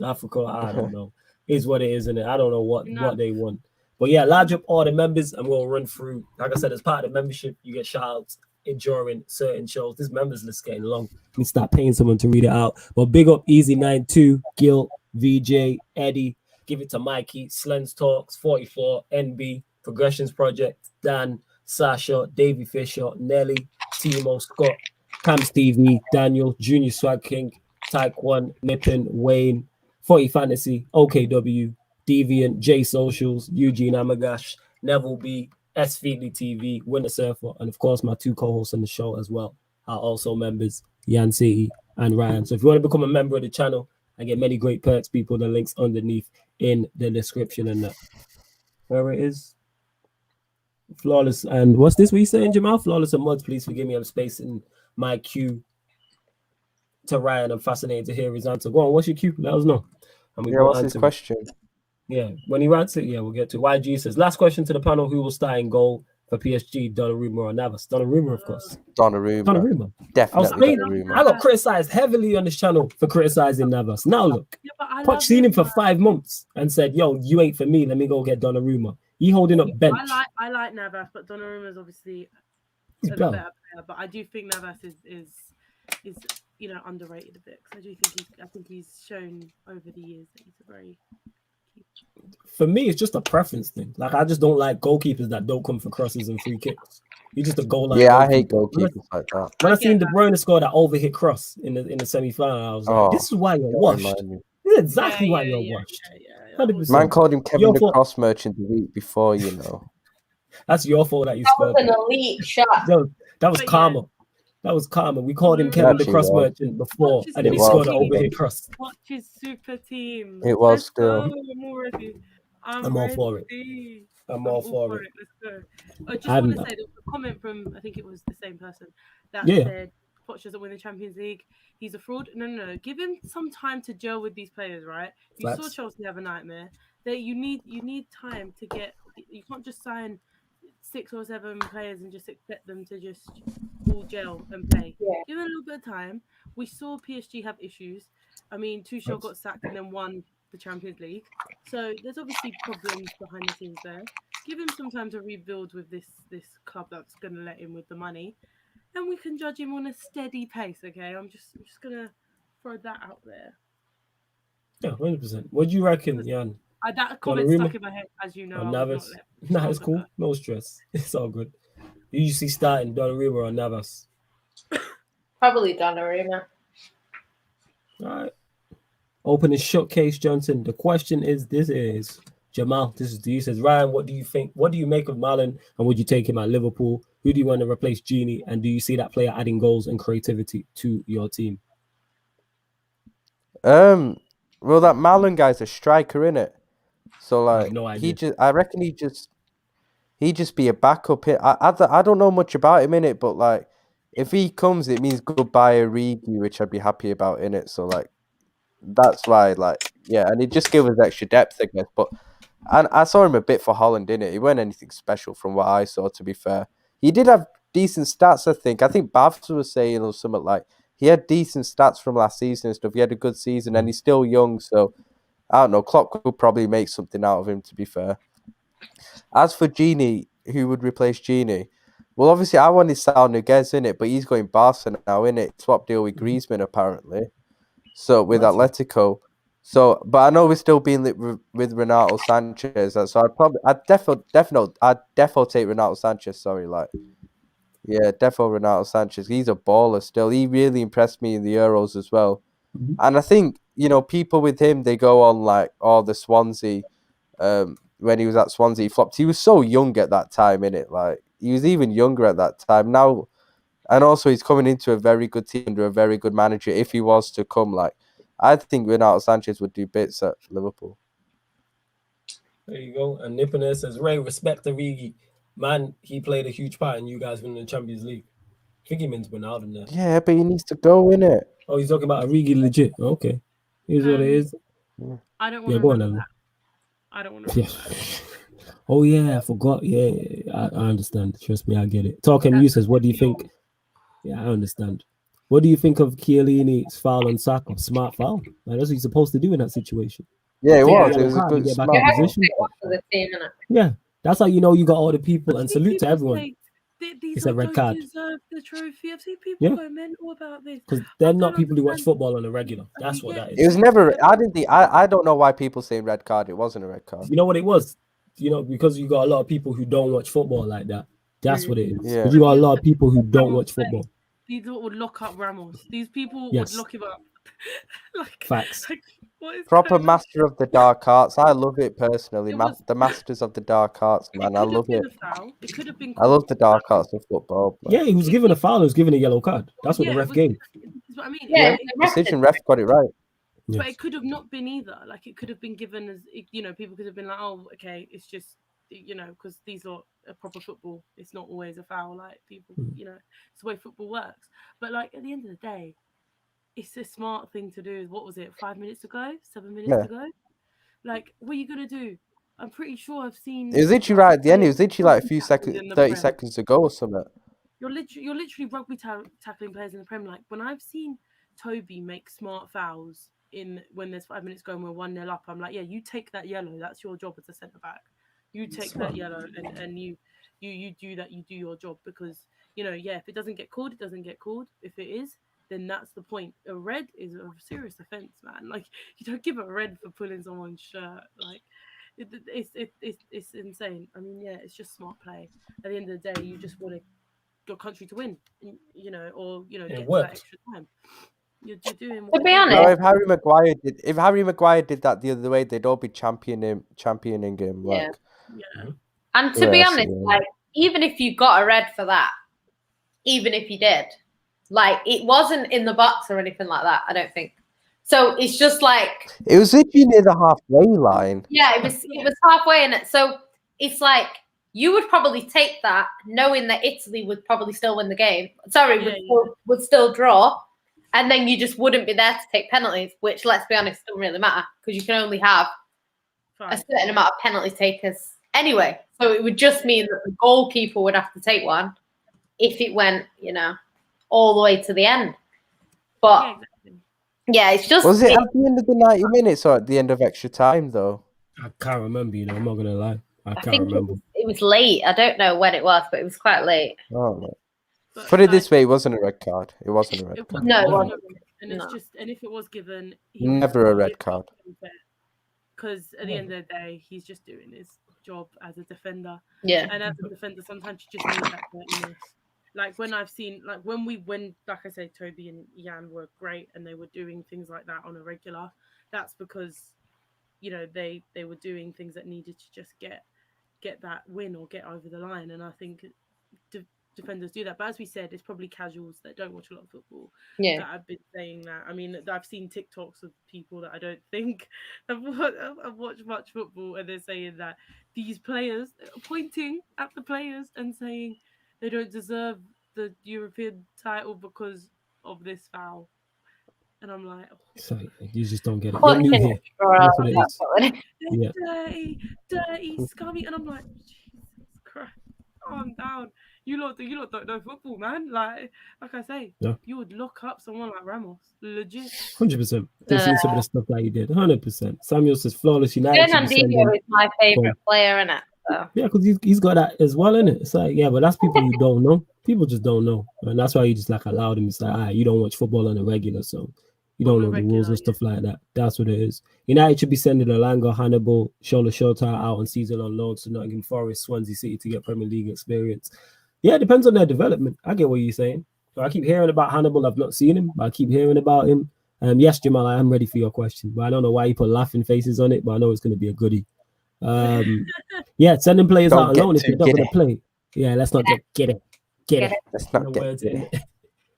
Africa, I don't know. It's what it is, innit? I don't know what they want. But yeah, large up all the members and we'll run through. Like I said, as part of the membership, you get shout outs during certain shows. This members list getting long. We start paying someone to read it out. But big up Easy92, Gil, VJ, Eddie. Give it to Mikey, Slens Talks, 44, NB, Progressions Project, Dan, Sasha, Davey Fisher, Nelly, Timo, Scott, Camps TV, Daniel, Junior Swag King, Taekwon, Nippon, Wayne, 40 Fantasy, OKW, Deviant, J Socials, Eugene Amagash, Neville B, S Feedly TV, Winter Surfer, and of course my two co-hosts on the show as well are also members, Yan City and Ryan. So if you want to become a member of the channel and get many great perks, people, the links underneath in the description and that. Where it is. Flawless. And what's this we saying, Jamal? Flawless and Muds, please forgive me. I'm spacing my cue to Ryan. I'm fascinated to hear his answer. Go on, what's your cue? Let us know. And we What's his question? Yeah, when he writes it, we'll get to YG says, last question to the panel, who will start in goal for PSG, Donnarumma or Navas? Donnarumma, of course. Donnarumma. Definitely Donnarumma. I got criticized heavily on this channel for criticizing Navas. Now look, Poch seen him for 5 months and said, yo, you ain't for me, let me go get Donnarumma. He holding up bench. I like Navas, but Donnarumma is obviously he's a better player. But I do think Navas is underrated a bit. Because I think he's shown over the years that he's a very For me, it's just a preference thing. Like, I just don't like goalkeepers that don't come for crosses and free kicks. He's just a goal line. Yeah, I hate goalkeepers like that. When I seen De Bruyne score that overhit cross in the semi-final, I was like, this is why you're washed. This is exactly why you're washed. 100%. Man called him Kevin the Cross Merchant the week before, you know. That's your fault that you scored. That was an elite shot. That was karma. That was karma. We called him Kevin the Cross Merchant before, and then he scored an overhead cross. Watch his super team. It was still. I'm all for it. I'm all for it. Let's go. I just want to say there was a comment from, I think it was the same person, that said Poch doesn't win the Champions League. He's a fraud. No. Give him some time to gel with these players, right? You saw Chelsea have a nightmare. That you need time to get. You can't just sign 6 or 7 players and just expect them to just all gel and play. Yeah. Give them a little bit of time. We saw PSG have issues. I mean, Tuchel got sacked and then won the Champions League. So there's obviously problems behind the scenes there. Give him some time to rebuild with this club that's going to let him with the money. And we can judge him on a steady pace, okay? I'm just going to throw that out there. Yeah, 100%. What do you reckon, Jan? That comment stuck in my head, as you know. Navas. Nah, it's cool. No stress. It's all good. You usually starting Donnarumma or Navas? Probably Donnarumma. All right. Open and showcase, Johnson. The question is, Jamal. This is to you. Says Ryan, what do you think? What do you make of Malin? And would you take him at Liverpool? Who do you want to replace Genie? And do you see that player adding goals and creativity to your team? Well, that Malin guy's a striker, innit? So like, no idea. I reckon he just be a backup hit. I don't know much about him in it, but like, if he comes, it means goodbye Origi, which I'd be happy about in it. So like, that's why, like, yeah, and it just gives us extra depth, I guess. But I saw him a bit for Holland, didn't it? He wasn't anything special from what I saw, to be fair. He did have decent stats, I think. I think Babs was saying or something like he had decent stats from last season and stuff. He had a good season, and he's still young, so I don't know. Klopp could probably make something out of him, to be fair. As for Genie, who would replace Genie? Well, obviously, I wanted Sal Niguez in it, but he's going Barca now, in it. Swap deal with Griezmann, apparently. So with Atletico. So, but I know we're still being lit with Renato Sanchez. So I'd defo take Renato Sanchez. Sorry, like, yeah, defo Renato Sanchez. He's a baller still. He really impressed me in the Euros as well. Mm-hmm. And I think, people with him, they go on like, the Swansea. When he was at Swansea, he flopped. He was so young at that time, innit? Like, he was even younger at that time. Now, and also he's coming into a very good team under a very good manager. If he was to come, like, I think Renato Sanchez would do bits at Liverpool. There you go. And Nipponer says, Ray, respect Origi. Man, he played a huge part in you guys winning the Champions League. I think he means Ronaldo there. Yeah, but he needs to go, innit? Oh, he's talking about Origi legit. Okay. Here's what it is. I don't want to remember that. I don't want to remember that. Oh, yeah, I forgot. Yeah, I understand. Trust me, I get it. Talking you says, what do you think? Yeah, I understand. What do you think of Chiellini's foul on Saka? Smart foul. Like, that's what he's supposed to do in that situation. Yeah, it was. It was a good smart position. Yeah, that's how you know you got all the people. And salute to everyone. It's a red card. Deserve the trophy. I've seen people go mental about this because they're not people who watch football on a regular. That's what that is. It was never. I don't know why people say red card. It wasn't a red card. You know what it was? Because you got a lot of people who don't watch football like that. That's what it is. Yeah. Because you got a lot of people who don't watch football. These people would lock up Ramos. These people would lock him up. Facts. Proper master of the dark arts. I love it personally. The masters of the dark arts, man. I love it. It could have been. I love the dark arts of football. Man. Yeah, he was given a foul. He was given a yellow card. That's what the ref gave. What I mean. Yeah, decision ref got it right. But it could have not been either. Like, it could have been given as, people could have been like, oh, okay, it's just, because these are a proper football. It's not always a foul. Like, people, it's the way football works. But, like, at the end of the day, it's a smart thing to do. What was it, 5 minutes to go? 7 minutes to go? Like, what are you going to do? I'm pretty sure I've seen... It was literally right at the end. It was literally like a few seconds, 30 seconds to go or something. You're literally rugby tackling players in the Premier. Like, when I've seen Toby make smart fouls when there's 5 minutes going, we're 1-0 up, I'm like, yeah, you take that yellow. That's your job as a centre back. You take that yellow and you do that. You do your job because if it doesn't get called, it doesn't get called. If it is, then that's the point. A red is a serious offence, man. Like, you don't give a red for pulling someone's shirt. Like, it's insane. I mean, yeah, it's just smart play. At the end of the day, you just want your country to win, or get to that extra time. You're doing. To be honest, no, if Harry Maguire did that the other way, they'd all be championing him. Like, yeah. And to be honest, like, even if you got a red for that, even if you did, like, it wasn't in the box or anything like that. I don't think. So it's just like it was literally near the halfway line. Yeah, it was halfway in it. So it's like you would probably take that, knowing that Italy would probably still win the game. Would still draw. And then you just wouldn't be there to take penalties, which, let's be honest, doesn't really matter because you can only have a certain amount of penalty takers anyway. So it would just mean that the goalkeeper would have to take one if it went, all the way to the end. But yeah, it's just. Was it at the end of the 90 minutes or at the end of extra time, though? I can't remember, I'm not going to lie. I can't remember. It was late. I don't know when it was, but it was quite late. Oh, no. Put it this way, it wasn't a red card. It wasn't a red card. No, it wasn't. And it's just, and if it was given, never a red card. because at the end of the day, he's just doing his job as a defender. Yeah. And as a defender, sometimes you just need that dirtiness. Like when I've seen, like when like I say, Toby and Jan were great and they were doing things like that on a regular. That's because, you know, they were doing things that needed to just get that win or get over the line. And I think defenders do that. But as we said, it's probably casuals that don't watch a lot of football that have been saying that. I mean, I've seen TikToks of people that I don't think have watched much football, and they're saying that these players are pointing at the players and saying they don't deserve the European title because of this foul. And I'm like, sorry, you just don't get it. You're new here. That's what it is. Yeah. Dirty, scummy. And I'm like, Jesus Christ, calm down. You lot don't know football, man. Like I say, you would lock up someone like Ramos, legit. 100%. They've seen some of the stuff that he did. 100%. Samuel says flawless United. Fernandinho is my favorite player, innit? So. Yeah, because he's got that as well, innit? It's like, yeah, but that's people you don't know. People just don't know, and that's why you just like allow them. It's like, all right, you don't watch football on a regular, so you don't know the rules and stuff like that. That's what it is. United should be sending Alanga, Hannibal, Shota out on season on loan to Nottingham Forest, Swansea City to get Premier League experience. Yeah, it depends on their development. I get what you're saying. So I keep hearing about Hannibal. I've not seen him, but I keep hearing about him. Yes, Jamal, I am ready for your question, but I don't know why you put laughing faces on it, but I know it's going to be a goodie. Yeah, sending players out alone if they're not going to play. Yeah, let's not get it. Let's not get it.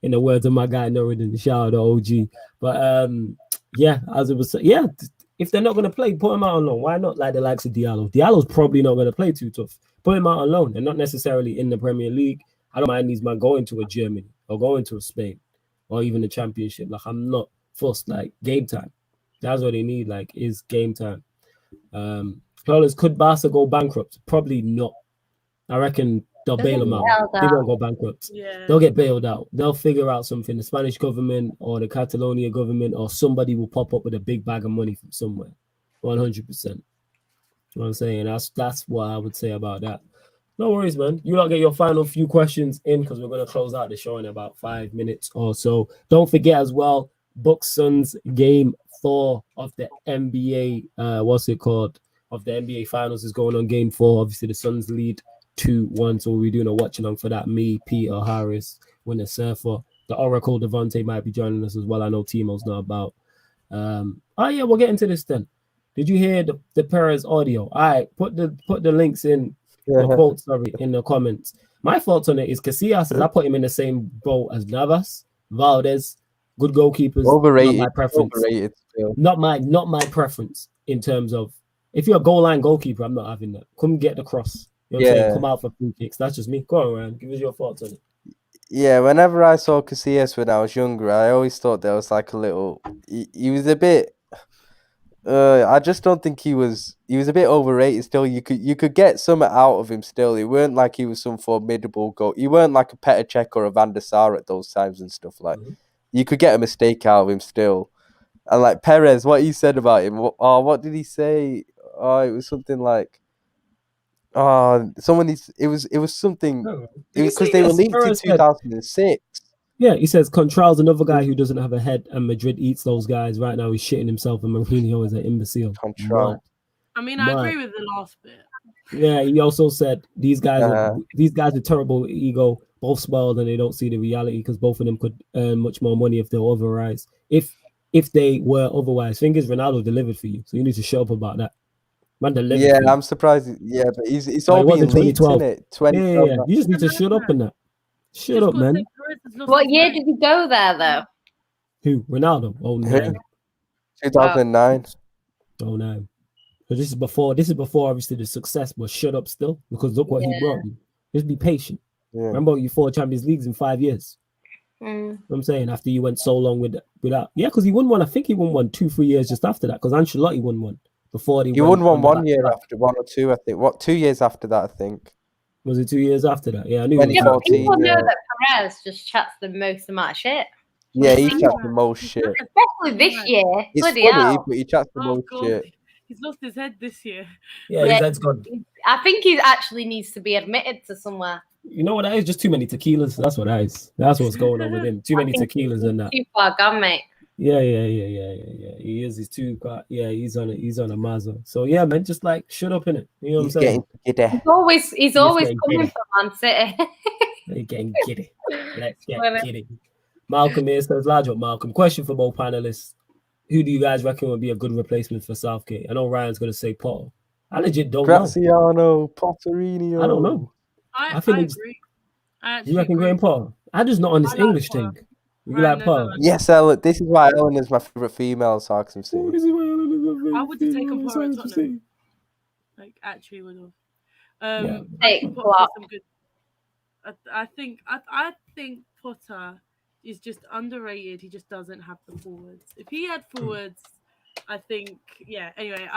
In the words of my guy Norridon, shout out to OG. But yeah, as it was, yeah, if they're not going to play, put them out on loan. Why not? Like the likes of Diallo. Diallo's probably not going to play too tough. Put him out on loan and not necessarily in the Premier League. I don't mind these man going to a Germany or going to a Spain or even the Championship. Like I'm not fussed. Like game time. That's what they need. Like is game time. Fellas, could Barca go bankrupt? Probably not. I reckon they'll bail them out. They won't go bankrupt. Yeah. They'll get bailed out. They'll figure out something. The Spanish government or the Catalonia government or somebody will pop up with a big bag of money from somewhere. 100%. You know what I'm saying? That's what I would say about that. No worries, man. You lot get your final few questions in because we're going to close out the show in about 5 minutes or so. Don't forget as well, Bucks Suns game 4 of the NBA, of the NBA Finals is going on game 4. Obviously, the Suns lead 2-1, so we're doing a watch along for that. Me, Peter, Harris, Winner Surfer, the Oracle, Devontae might be joining us as well. I know Timo's not about. Oh yeah, we'll get into this then. Did you hear the Perez audio? All right, put the links in the quotes, in the comments. My thoughts on it is Casillas, I put him in the same boat as Navas, Valdez, good goalkeepers. Overrated. Not my preference. Overrated still. Not my preference in terms of if you're a goal line goalkeeper, I'm not having that. Come get the cross. You know what I'm saying? Come out for free kicks. That's just me. Go on, Ryan. Give us your thoughts on it. Yeah, whenever I saw Casillas when I was younger, I always thought there was like a little. He was a bit. I just don't think he was a bit overrated still. You could get something out of him still. It weren't like he was some formidable goal. He weren't like a Petr Cech or a Van der Sar at those times and stuff like. You could get a mistake out of him still. And like Perez, what he said about him. What did he say? Oh, it was something like. It was something. It was because they were linked in 2006. Yeah, he says Contral's another guy who doesn't have a head, and Madrid eats those guys. Right now, he's shitting himself, and Mourinho is an imbecile. Contral. I mean, I agree with the last bit. Yeah, he also said these guys are terrible ego, both spoiled, and they don't see the reality because both of them could earn much more money if they were otherwise. If they were otherwise, fingers Ronaldo delivered for you, so you need to shut up about that. Man, yeah, I'm surprised. Yeah, but it's all being linked, isn't it? 2012. Yeah, you just need to shut up on that. Shut up, man. What year did he go there, though? Who? Ronaldo? Oh, 9. 2009. Oh, 9. So this is before obviously the success, but shut up still because look what he brought you. Just be patient. Yeah. Remember, you 4 Champions Leagues in 5 years. You know what I'm saying after you went so long without, because he won one. I think he won one 2-3 years just after that because Ancelotti won one before he won one year after 1 or 2. I think 2 years after that. I think. Was it 2 years after that? Yeah, I knew. Yeah, but people know that Perez just chats the most amount of shit. Yeah, he chats the most shit. Especially this year. It's funny, but he chats the most shit. He's lost his head this year. Yeah, his head's gone. I think he actually needs to be admitted to somewhere. You know what that is? Just too many tequilas. That's what that is. That's what's going on with him. Too many tequilas and that. Too far gone, mate. Yeah. He is. He's too. Yeah, he's on it. He's on a mazza. So yeah, man, just like shut up in it. You know what I'm He's saying? getting giddy. He's Just always getting coming giddy. for Man City. They're getting giddy. Let's get Well, giddy. Malcolm here says, large up, Malcolm. Question for both panelists. Who do you guys reckon would be a good replacement for Southgate? I know Ryan's going to say Potter. I legit don't know. Graziano, Potterino. I don't know. I think it's- agree. I You actually reckon agree. Graham Potter? I just not on this I like English Potter. thing. You Ryan, like no, Potter? no. Yes, Ellen. This is why Ellen is my favorite female Sarcasm Oh, City. this is why Ellen is my favorite I would have taken female Potter at Sarcasm Tottenham. City. Like, actually would have. Yeah. I think Potter has some good. I think Potter is just underrated. He just doesn't have the forwards. If he had forwards, I think Anyway,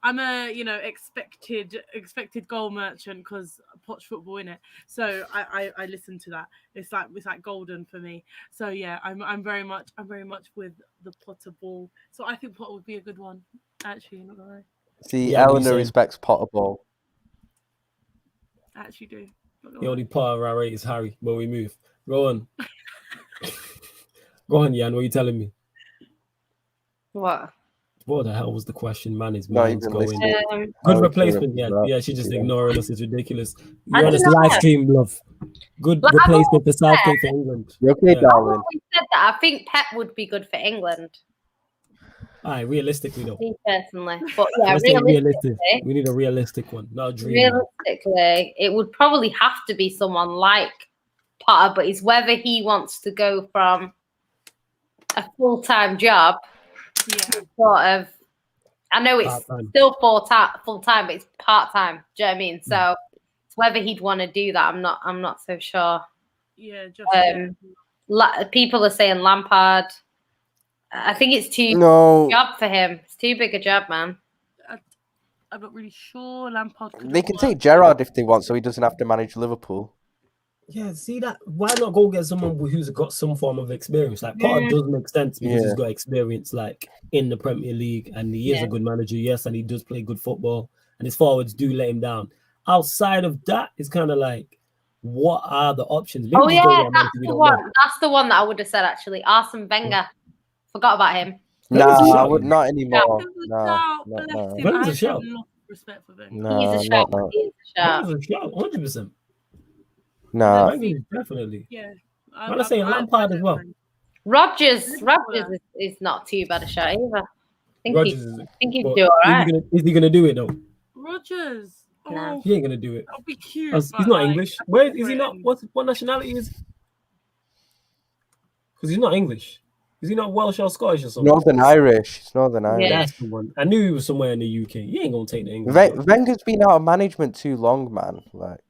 I'm a expected goal merchant because Poch football in it. So I listen to that. It's like golden for me. So yeah, I'm very much with the Potter ball. So I think Potter would be a good one. Actually, not gonna lie. See, Yeah, what you Eleanor saying? respects Potter ball. I actually do. The only Potter I rate is Harry, but we move. Go on. Go on, Jan. What are you telling me? what? What the hell was the question? Man, his Not mind's even going. listening. Good Oh, replacement, okay. yeah. She's just ignoring us. It's ridiculous. I You're on this don't know. live stream, love. Good But I've replacement always for Southgate for England. You okay, Yeah. I've darling? always said that. I think Pep would be good for England. All right, realistically though. Me personally, but yeah, Let's say realistically, realistic. We need a realistic one, not a dream. realistically, it would probably have to be someone like Potter, but it's whether he wants to go from a full-time job, sort of. I know it's Part-time. still full-time, but it's part-time. Do you know what I mean? So it's whether he'd want to do that. I'm not so sure. Yeah, just People are saying Lampard. I think it's too No. big a job for him. It's too big a job, man. I'm not really sure. Lampard. They can take Gerrard if they want, so he doesn't have to manage Liverpool. Yeah, see that? Why not go get someone who's got some form of experience? Like Potter does make sense because he's got experience like in the Premier League and he is a good manager, yes, and he does play good football and his forwards do let him down. Outside of that, it's kind of like, what are the options? Maybe That's the one that I would have said actually. Arsene Wenger. Forgot about him. Nah, not anymore. Wenger's a shout. Respect for Wenger. Nah, He's a shout. He's a shout, 100%. Nah. Definitely. Yeah. I'm saying Lampard as well. Rodgers is not too bad a shot either. I think he'd do all right. Is he gonna do it though? Rodgers. No. He ain't gonna do it. That'll be cute. He's not English. Where is he not? What nationality is? Because he's not English. Is he not Welsh or Scottish or something? Northern Irish. It's Northern Irish. That's the one. I knew he was somewhere in the UK. He ain't gonna take the English. Wenger's been out of management too long, man. Like,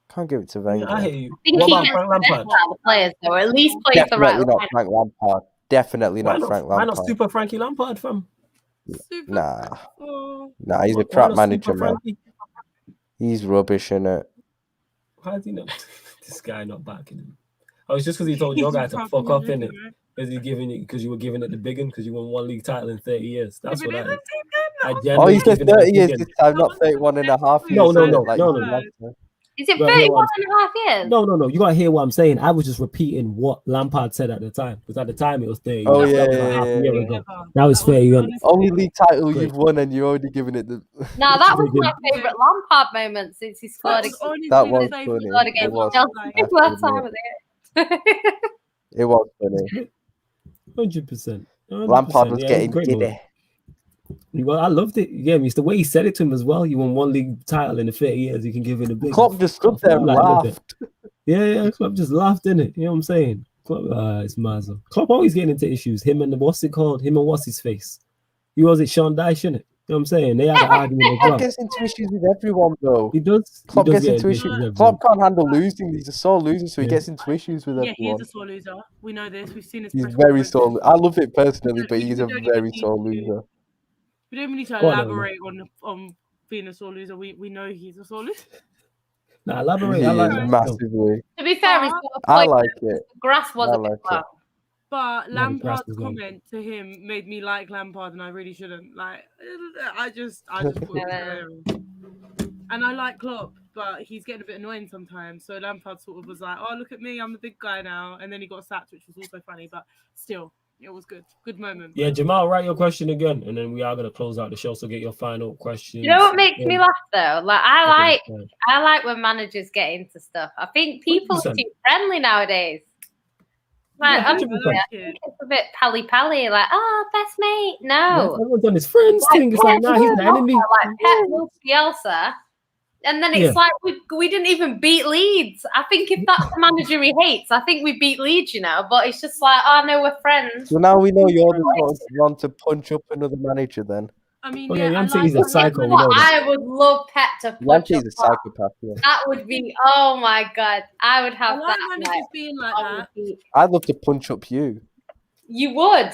can't give it to Wenger. I hear you. I think what he about gets Frank Lampard? the players, though, or at least plays the right Definitely not Frank Lampard. Definitely not Frank Lampard. Why not Super Frankie Lampard, fam? Nah, he's a crap manager, man. He's rubbish, innit? How is he not? This guy not backing him. Oh, it's just because he told your guy to fuck off, innit? Because you were giving it the big one because you won one league title in 30 years. That's what that is. Oh, he said 30 years this time, not 31 and a half years. No. Is it 31 and a half years? No. You gotta hear what I'm saying. I was just repeating what Lampard said at the time. Because at the time it was 30 Oh, years. yeah. That was fair. Only league title you've won and you're already giving it the... No, that was my favourite Lampard moment since he scored against That was funny. It was It was funny. 100%. Lampard was getting giddy. Well, I loved it. Yeah, it's the way he said it to him as well. You won one league title in the 30 years. You can give it a big. Klopp just stood there and laughed. Yeah. Klopp just laughed, innit? You know what I'm saying? Klopp, it's Mazza. Klopp always getting into issues. Him and what's his face? He was it Sean Dyche, innit? You know what I'm saying? They had an argument as well. Klopp gets into issues with everyone, though. He does. Klopp gets into issues. Klopp can't handle losing. He's a sore loser, so he gets into issues with everyone. Yeah, he's a sore loser. We know this. We've seen his. He's very sore. I love it personally, but he's a very sore loser. We don't need to elaborate on being a sore loser. We know he's a sore loser. Nah, elaborate. I like it massively. To be fair, I like it. The grass was a bit flat. But Lampard's comment to him made me like Lampard, and I really shouldn't. Like, I just thought it was hilarious. And I like Klopp, but he's getting a bit annoying sometimes. So Lampard sort of was like, "Oh, look at me, I'm the big guy now," and then he got sacked, which was also funny. But still, It was good. Good moment. Yeah, Jamal, write your question again, and then we are gonna close out the show. So get your final question. You know what makes me laugh though? Like I like when managers get into stuff. I think people are 100%. too friendly nowadays. Like, Yeah, I 100%. think it's a bit pally-pally, like, oh, best mate. Yeah, No. everyone's done his friends thing. It's like, nah, he's the enemy. Like Pep loves Bielsa. And then it's like we didn't even beat Leeds. I think if that's the manager he hates, I think we beat Leeds, you know. But it's just like, oh no, we're friends. So now we know you're the sort of one to punch up another manager then. I mean, Okay, yeah, I'm saying he's a psycho. We What? know that. I would love Pep to punch Yankee up. is a psychopath. Yeah. That would be, oh my God. I would I have like that. managers being like that. I'd love to punch up you. You would.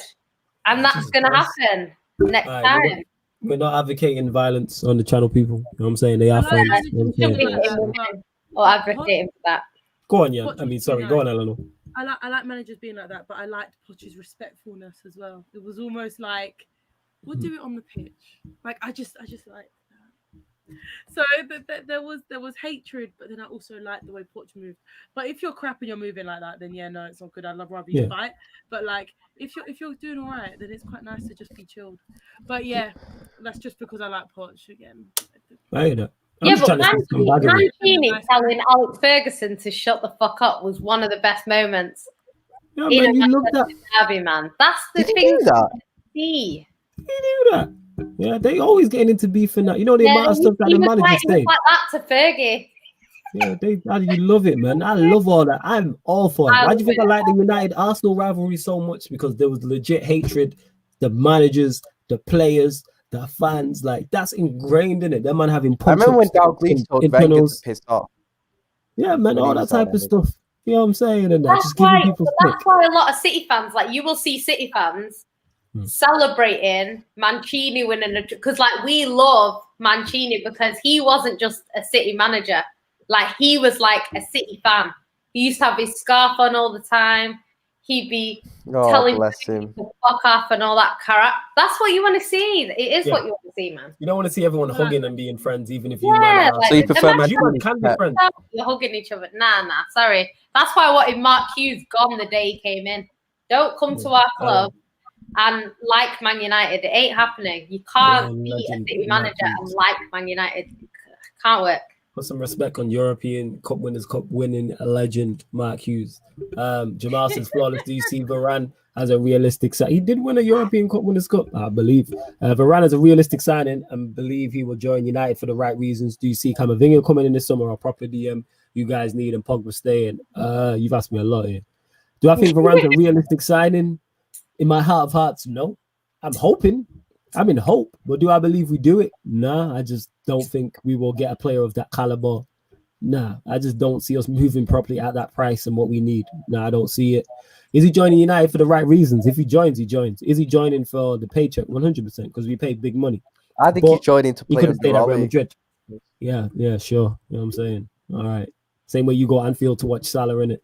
And that's Jesus going to Christ. happen next Alright, time. We're not advocating violence on the channel, people. You know what I'm saying? They are like friends. managers You know what I'm Should saying? be hitting women or advocating for that. Go on, yeah. I mean, sorry. Go on, Eleanor. I like managers being like that, but I liked Poch's respectfulness as well. It was almost like we'll do it on the pitch. Like I just like that. So there was hatred, but then I also liked the way Poch moved. But if you're crap and you're moving like that, then yeah, no, it's not good. I'd rather you fight. But like if you're doing all right, then it's quite nice to just be chilled. But yeah, that's just because I like Poch again. I hear that. Yeah, but Mancini telling Alex Ferguson to shut the fuck up was one of the best moments. Yeah, man, you love that. Derby, man. That's the Did thing. you do that? See. You do that. Yeah, they always getting into beef and that. You know the amount of stuff that the managers say. Like that to Fergie. Yeah, you love it, man. I love all that. I'm all for it. Why do you think I like the United Arsenal rivalry so much? Because there was legit hatred. The managers, the players, the fans, like that's ingrained in it. That man having I remember when Dalglish told Wenger to piss off. Yeah, man, all that type of stuff. You know what I'm saying? And that just giving people that's why a lot of City fans, like you will see City fans celebrating Mancini winning because like we love Mancini because he wasn't just a City manager. Like he was like a City fan. He used to have his scarf on all the time. He'd be telling people to fuck off and all that crap. That's what you want to see. It is what you want to see, man. You don't want to see everyone hugging and being friends, even if you like, so you prefer Mancini can be friends. You're hugging each other. Nah, sorry. That's why I wanted Mark Hughes gone the day he came in. Don't come to our club and like Man United. It ain't happening. You can't be a City manager and like Man United. Can't work. Put some respect on European Cup Winners' Cup winning legend Mark Hughes. Jamal says flawless. Do you see Varane as a realistic sign? He did win a European Cup Winners' Cup, I believe. Varane is a realistic signing and believe he will join United for the right reasons. Do you see Camavinga coming in this summer or proper DM you guys need and Pogba staying? You've asked me a lot here. Do I think Varane's a realistic signing? In my heart of hearts, no. I'm hoping. I'm in hope, but do I believe we do it? Nah, I just don't think we will get a player of that caliber. Nah, I just don't see us moving properly at that price and what we need. Nah, I don't see it. Is he joining United for the right reasons? If he joins, he joins. Is he joining for the paycheck? 100%, because we paid big money. I think he's joining to play. He could have stayed at Real Madrid. Yeah, sure. You know what I'm saying? All right. Same way you go Anfield to watch Salah, innit?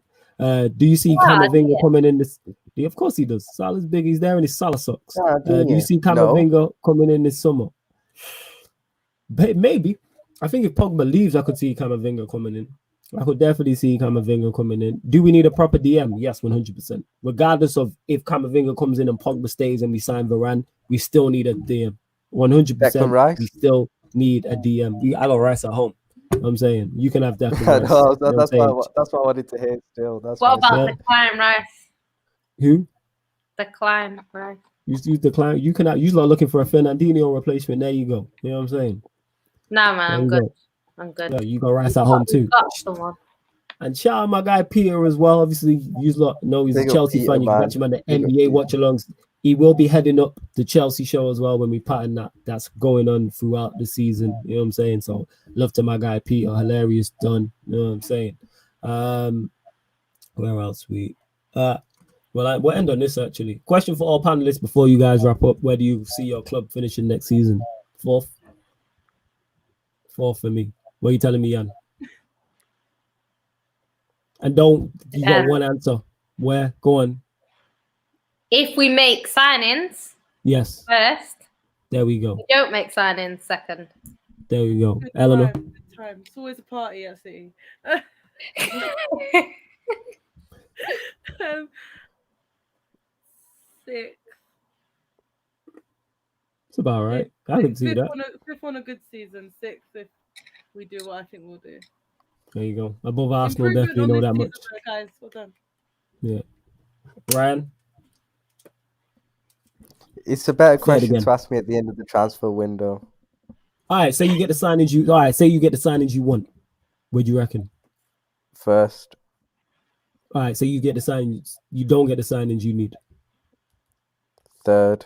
Do you see Camavinga coming in this? Yeah, of course he does. Salah's big. He's there in his Salah socks. Do you see Camavinga coming in this summer? Maybe. I think if Pogba leaves, I could see Camavinga coming in. I could definitely see Camavinga coming in. Do we need a proper DM? Yes, 100%. Regardless of if Camavinga comes in and Pogba stays and we sign Varane, we still need a DM. 100%. We still need a DM. I got Rice at home. You know what I'm saying you can have Declan Rice. That's what I wanted to hear. Still, what about Declan Rice? Who? Declan Rice. You decline. You cannot. You're not looking for a Fernandinho replacement. There you go. You know what I'm saying? Nah, man, I'm good. I'm good. Yeah, you got Rice at home too. And shout out my guy Peter as well. Obviously, you lot know he's a Chelsea fan. You can catch him on the NBA watch-alongs. He will be heading up the Chelsea show as well when we pattern that. That's going on throughout the season. You know what I'm saying? So love to my guy Peter. Hilarious done. You know what I'm saying? Where else we'll end on this actually. Question for all panelists before you guys wrap up. Where do you see your club finishing next season? Fourth for me. What are you telling me, Jan? And you got one answer. Where? Go on. If we make signings, yes. First. There we go. We don't make signings second. There we go. Eleanor. Time. It's always a party, I see. 6th. It's about right. I can see that. Fifth on a good season. 6th if we do what I think we'll do. There you go. Above Arsenal, Improvement definitely on know this that season, much. though, guys. Well done. Yeah. Ryan? It's a better Say it question again. to ask me at the end of the transfer window. All right, say you get the signings you want. What do you reckon? First. All right, say you get the signings, you don't get the signings you need. Third.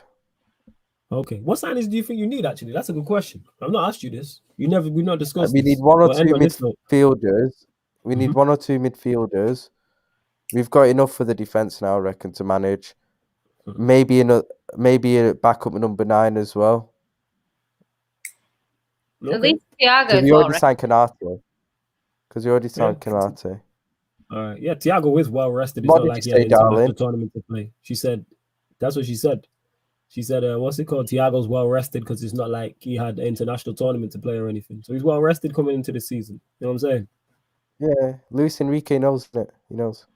Okay. What signings do you think you need, actually? That's a good question. I've not asked you this. We've not discussed We this. need one or We'll two end on this note. midfielders. We need Mhm. one or two midfielders. We've got enough for the defense now, I reckon, to manage. Maybe a backup number 9 as well. At Okay. least Thiago's Because we well already signed Canate. All right. Yeah, Thiago is well rested. It's What not did like you he had say, an international darling? tournament to play. She said, that's what she said. She said, what's it called? Thiago's well rested because it's not like he had an international tournament to play or anything. So he's well rested coming into the season. You know what I'm saying? Yeah, Luis Enrique knows it. He knows.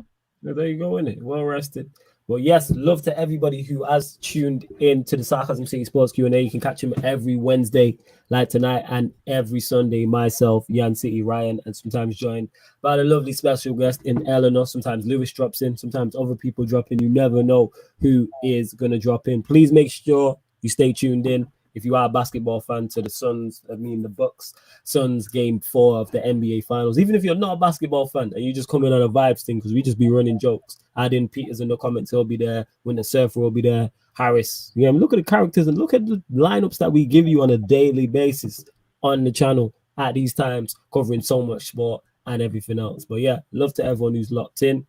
Yeah, there you go, innit? Well rested. Well, yes, love to everybody who has tuned in to the Sarcasm City Sports Q&A. You can catch him every Wednesday, like tonight, and every Sunday, myself, Yan City, Ryan, and sometimes joined by the lovely special guest in Eleanor. Sometimes Lewis drops in, sometimes other people drop in. You never know who is going to drop in. Please make sure you stay tuned in. If you are a basketball fan, to the Bucks Suns game 4 of the NBA Finals. Even if you're not a basketball fan and you just come in on a vibes thing, because we just be running jokes. Add in Peters in the comments, he'll be there. Winter Surfer will be there. Harris. Yeah, look at the characters and look at the lineups that we give you on a daily basis on the channel at these times, covering so much sport and everything else. But yeah, love to everyone who's locked in.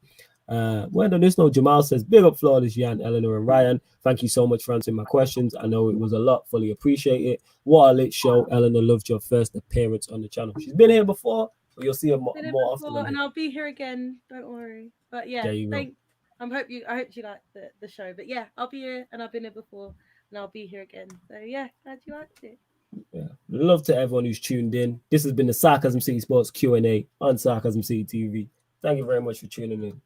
When on this note, Jamal says, big up Flawless, Jan, Eleanor, and Ryan. Thank you so much for answering my questions. I know it was a lot. Fully appreciate it. What a lit show. Eleanor, loved your first appearance on the channel. She's been here before, but you'll see her more often. And I'll be here again. Don't worry. But yeah, thanks. I hope you liked the show. But yeah, I'll be here, and I've been here before, and I'll be here again. So yeah, glad you liked it. Yeah, love to everyone who's tuned in. This has been the Sarcasm City Sports Q&A on Sarcasm City TV. Thank you very much for tuning in.